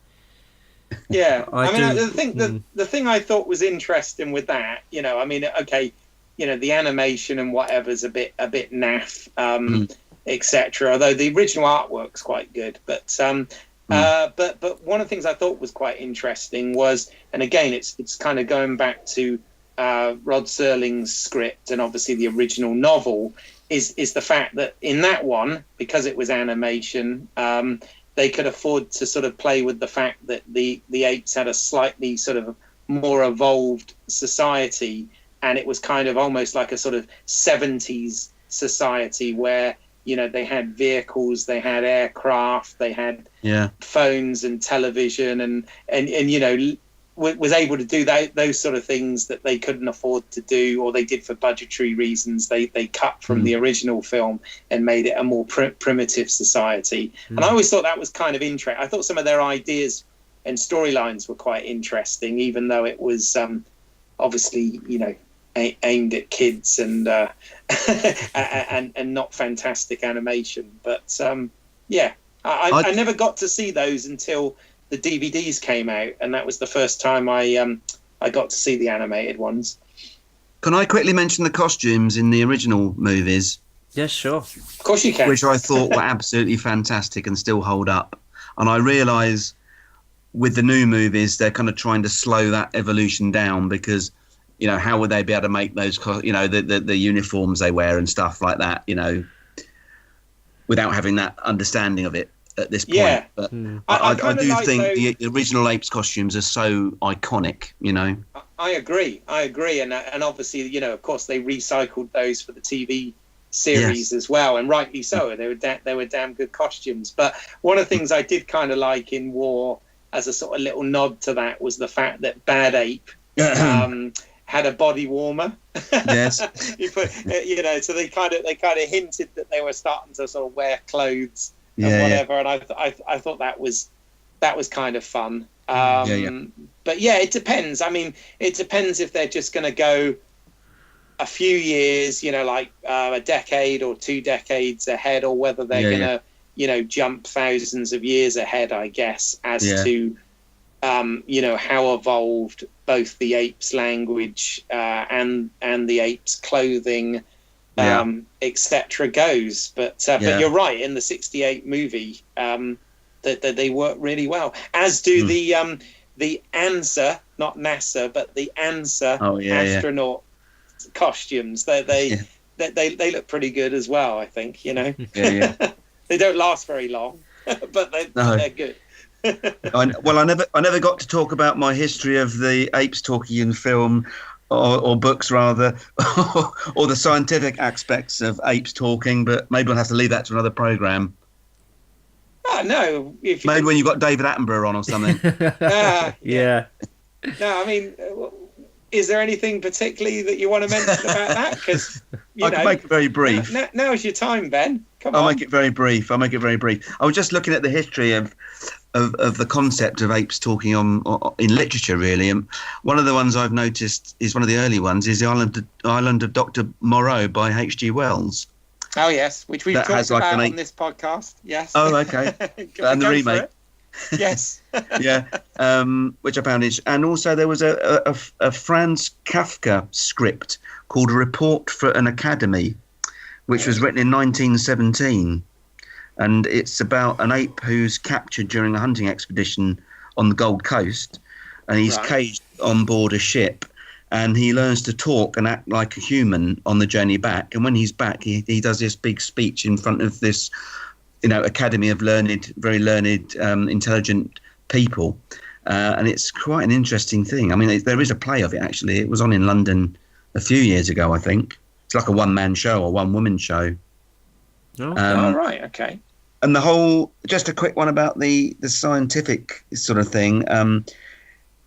Yeah, the thing I thought was interesting with that, the animation and whatever's a bit naff, etc. Although the original artwork's quite good, but one of the things I thought was quite interesting was, and again, it's kind of going back to Rod Serling's script and obviously the original novel, is the fact that in that one, because it was animation, they could afford to sort of play with the fact that the apes had a slightly sort of more evolved society, and it was kind of almost like a sort of 70s society where they had vehicles, they had aircraft, they had phones and television, and was able to do those sort of things that they couldn't afford to do, or they did for budgetary reasons. They cut from the original film and made it a more primitive society. And I always thought that was kind of interesting. I thought some of their ideas and storylines were quite interesting, even though it was obviously, aimed at kids and and not fantastic animation. But I never got to see those until the DVDs came out, and that was the first time I got to see the animated ones. Can I quickly mention the costumes in the original movies? Yeah, sure. Of course you can. Which I thought were absolutely fantastic and still hold up. And I realise with the new movies, they're kind of trying to slow that evolution down because, how would they be able to make those, the uniforms they wear and stuff like that, without having that understanding of it at this point. Yeah. But I do think the original Apes costumes are so iconic, I agree. And obviously, of course, they recycled those for the TV series as well, and rightly so. They were damn good costumes. But one of the things I did kind of like in War, as a sort of little nod to that, was the fact that Bad Ape had a body warmer. Yes. So they kind of hinted that they were starting to sort of wear clothes and whatever. And I thought that was kind of fun. But it depends. I mean, it depends if they're just going to go a few years, like a decade or 2 decades ahead, or whether they're going to, jump thousands of years ahead, I guess, as to, how evolved both the apes' language and the apes' clothing, etc. goes. But you're right, in the '68 movie, that they work really well, as do the ANSA, not NASA, but the ANSA astronaut costumes. They look pretty good as well, I think. They don't last very long, but they're good. I never got to talk about my history of the apes talking in film or books rather, or the scientific aspects of apes talking, but maybe I'll have to leave that to another program. No, maybe when you've got David Attenborough on or something. Yeah. No, I mean, is there anything particularly that you want to mention about that? Because I can make it very brief. Now's your time, Ben. I'll make it very brief. I was just looking at the history of the concept of apes talking in literature, really. And one of the ones I've noticed is one of the early ones is the Island of Dr. Moreau by H.G. Wells. Oh yes, which we've talked about on this podcast. Yes. Oh, okay. And the remake. Yes. Yeah. Which I found is, and also there was a Franz Kafka script called A Report for an Academy, which was written in 1917, and it's about an ape who's captured during a hunting expedition on the Gold Coast, and he's caged on board a ship, and he learns to talk and act like a human on the journey back. And when he's back, he does this big speech in front of this, academy of very learned, intelligent people, and it's quite an interesting thing. I mean, there is a play of it actually. It was on in London a few years ago, I think. It's like a one-man show or one-woman show. Right, okay. And just a quick one about the scientific sort of thing.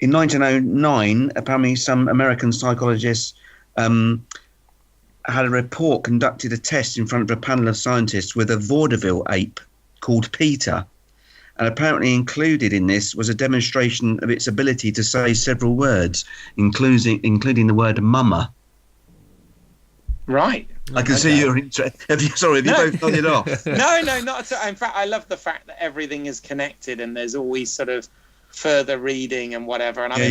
In 1909, apparently some American psychologists had conducted a test in front of a panel of scientists with a vaudeville ape called Peter. And apparently included in this was a demonstration of its ability to say several words, including the word mama. Right. I can see you're interested. Have you both nodded off? No, not at all. In fact, I love the fact that everything is connected and there's always sort of further reading and whatever. And I'm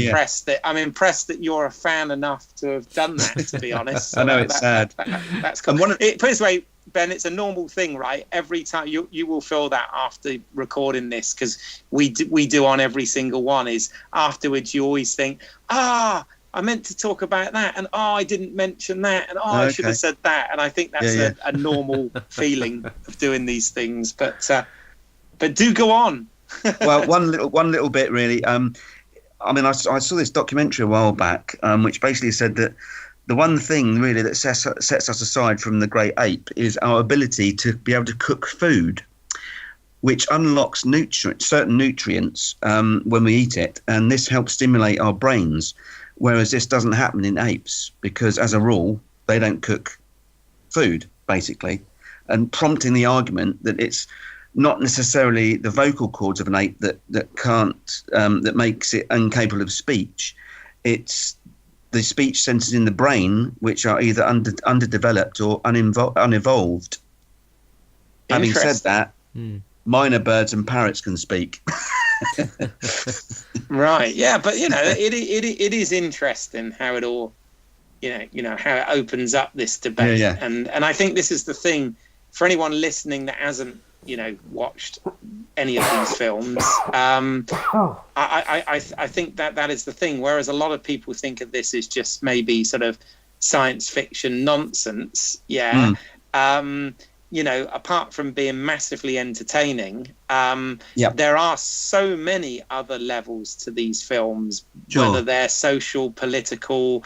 impressed that you're a fan enough to have done that, to be honest. So I know it's sad. That's cool. Put it this way, Ben, it's a normal thing, right? Every time you will feel that after recording this, because we do on every single one, is afterwards you always think, I meant to talk about that, and I didn't mention that, and I should have said that. And I think that's a normal feeling of doing these things. But do go on. Well, one little bit really. I mean, I saw this documentary a while back, which basically said that the one thing really that sets us aside from the great ape is our ability to be able to cook food. which unlocks certain nutrients when we eat it, and this helps stimulate our brains, whereas this doesn't happen in apes because, as a rule, they don't cook food, basically, and prompting the argument that it's not necessarily the vocal cords of an ape that makes it incapable of speech. It's the speech centers in the brain, which are either underdeveloped or unevolved. Having said that, minor birds and parrots can speak. Right. Yeah, but it is interesting how it all, how it opens up this debate. Yeah. And I think this is the thing for anyone listening that hasn't, watched any of these films. I think that is the thing. Whereas a lot of people think of this as just maybe sort of science fiction nonsense. Yeah. Apart from being massively entertaining, there are so many other levels to these films, whether they're social, political,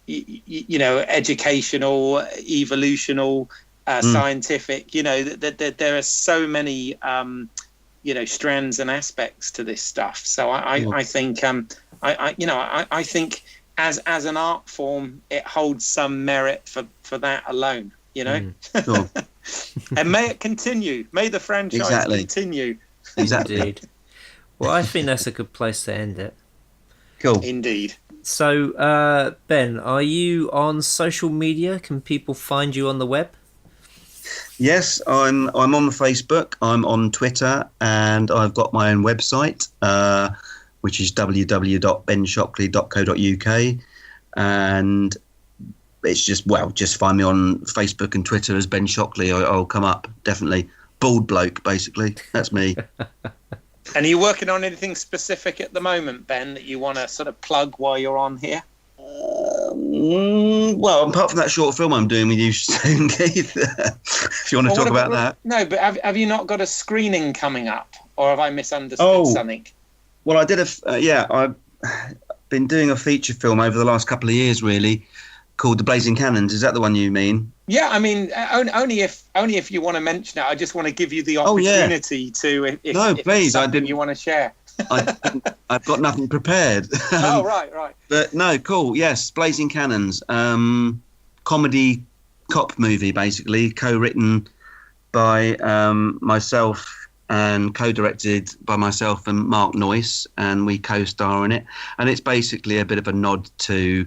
educational, evolutional, scientific. There are so many, strands and aspects to this stuff. So I think, I think as an art form, it holds some merit for that alone. Sure. And may it continue. May the franchise continue. Exactly. Indeed. Well, I think that's a good place to end it. Cool. Indeed. So, Ben, are you on social media? Can people find you on the web? Yes, I'm on Facebook. I'm on Twitter, and I've got my own website, which is www.benshockley.co.uk, and it's just find me on Facebook and Twitter as Ben Shockley. I'll come up, definitely. Bald bloke, basically. That's me. And are you working on anything specific at the moment, Ben, that you want to sort of plug while you're on here? Well, apart from that short film I'm doing with you soon, Keith, if you want to talk about that. No, but have you not got a screening coming up? Or have I misunderstood something? Well, I did I've been doing a feature film over the last couple of years, really, called The Blazing Canons. Is that the one you mean? Yeah, I mean, only if you want to mention it. I just want to give you the opportunity to, if please, it's something you want to share. I've got nothing prepared. Right. But no, cool. Yes, Blazing Canons, comedy cop movie, basically, co-written by myself and co-directed by myself and Mark Noyce, and we co-star in it. And it's basically a bit of a nod to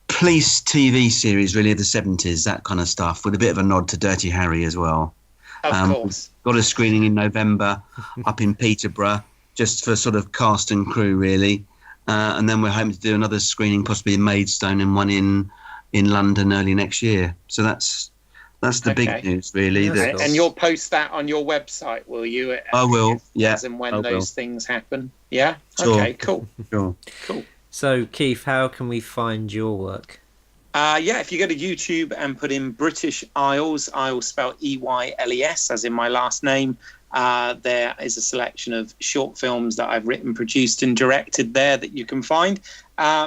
police TV series, really, of the 70s, that kind of stuff, with a bit of a nod to Dirty Harry as well. Of course. Got a screening in November up in Peterborough, just for sort of cast and crew, really. And then we're hoping to do another screening, possibly in Maidstone, and one in London early next year. So that's the big news, really. And you'll post that on your website, will you? I will, yeah. As and when those things happen. Yeah? Sure. Okay, cool. Sure. Cool. So, Keith, how can we find your work? If you go to YouTube and put in British Eyles, Eyles spelled E-Y-L-E-S, as in my last name, there is a selection of short films that I've written, produced and directed there that you can find.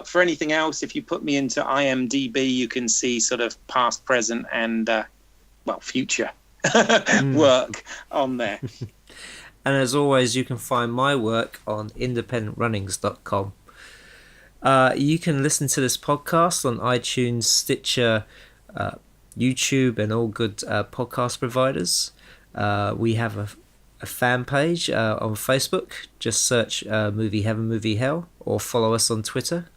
For anything else, if you put me into IMDb, you can see sort of past, present and, future work on there. And as always, you can find my work on independentrunnings.com. You can listen to this podcast on iTunes, Stitcher, YouTube, and all good podcast providers. We have a fan page on Facebook. Just search Movie Heaven, Movie Hell, or follow us on Twitter.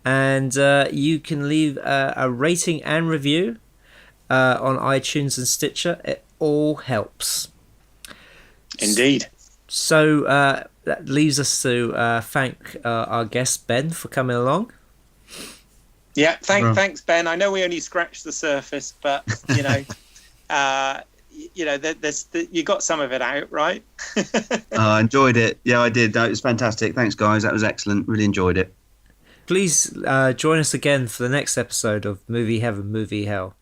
And you can leave a rating and review on iTunes and Stitcher. It all helps. Indeed. So that leaves us to thank our guest Ben for coming along. Yeah, thanks Ben. I know we only scratched the surface, but you got some of it out, right? I enjoyed it. Yeah, I did. It was fantastic. Thanks, guys. That was excellent. Really enjoyed it. Please join us again for the next episode of Movie Heaven, Movie Hell.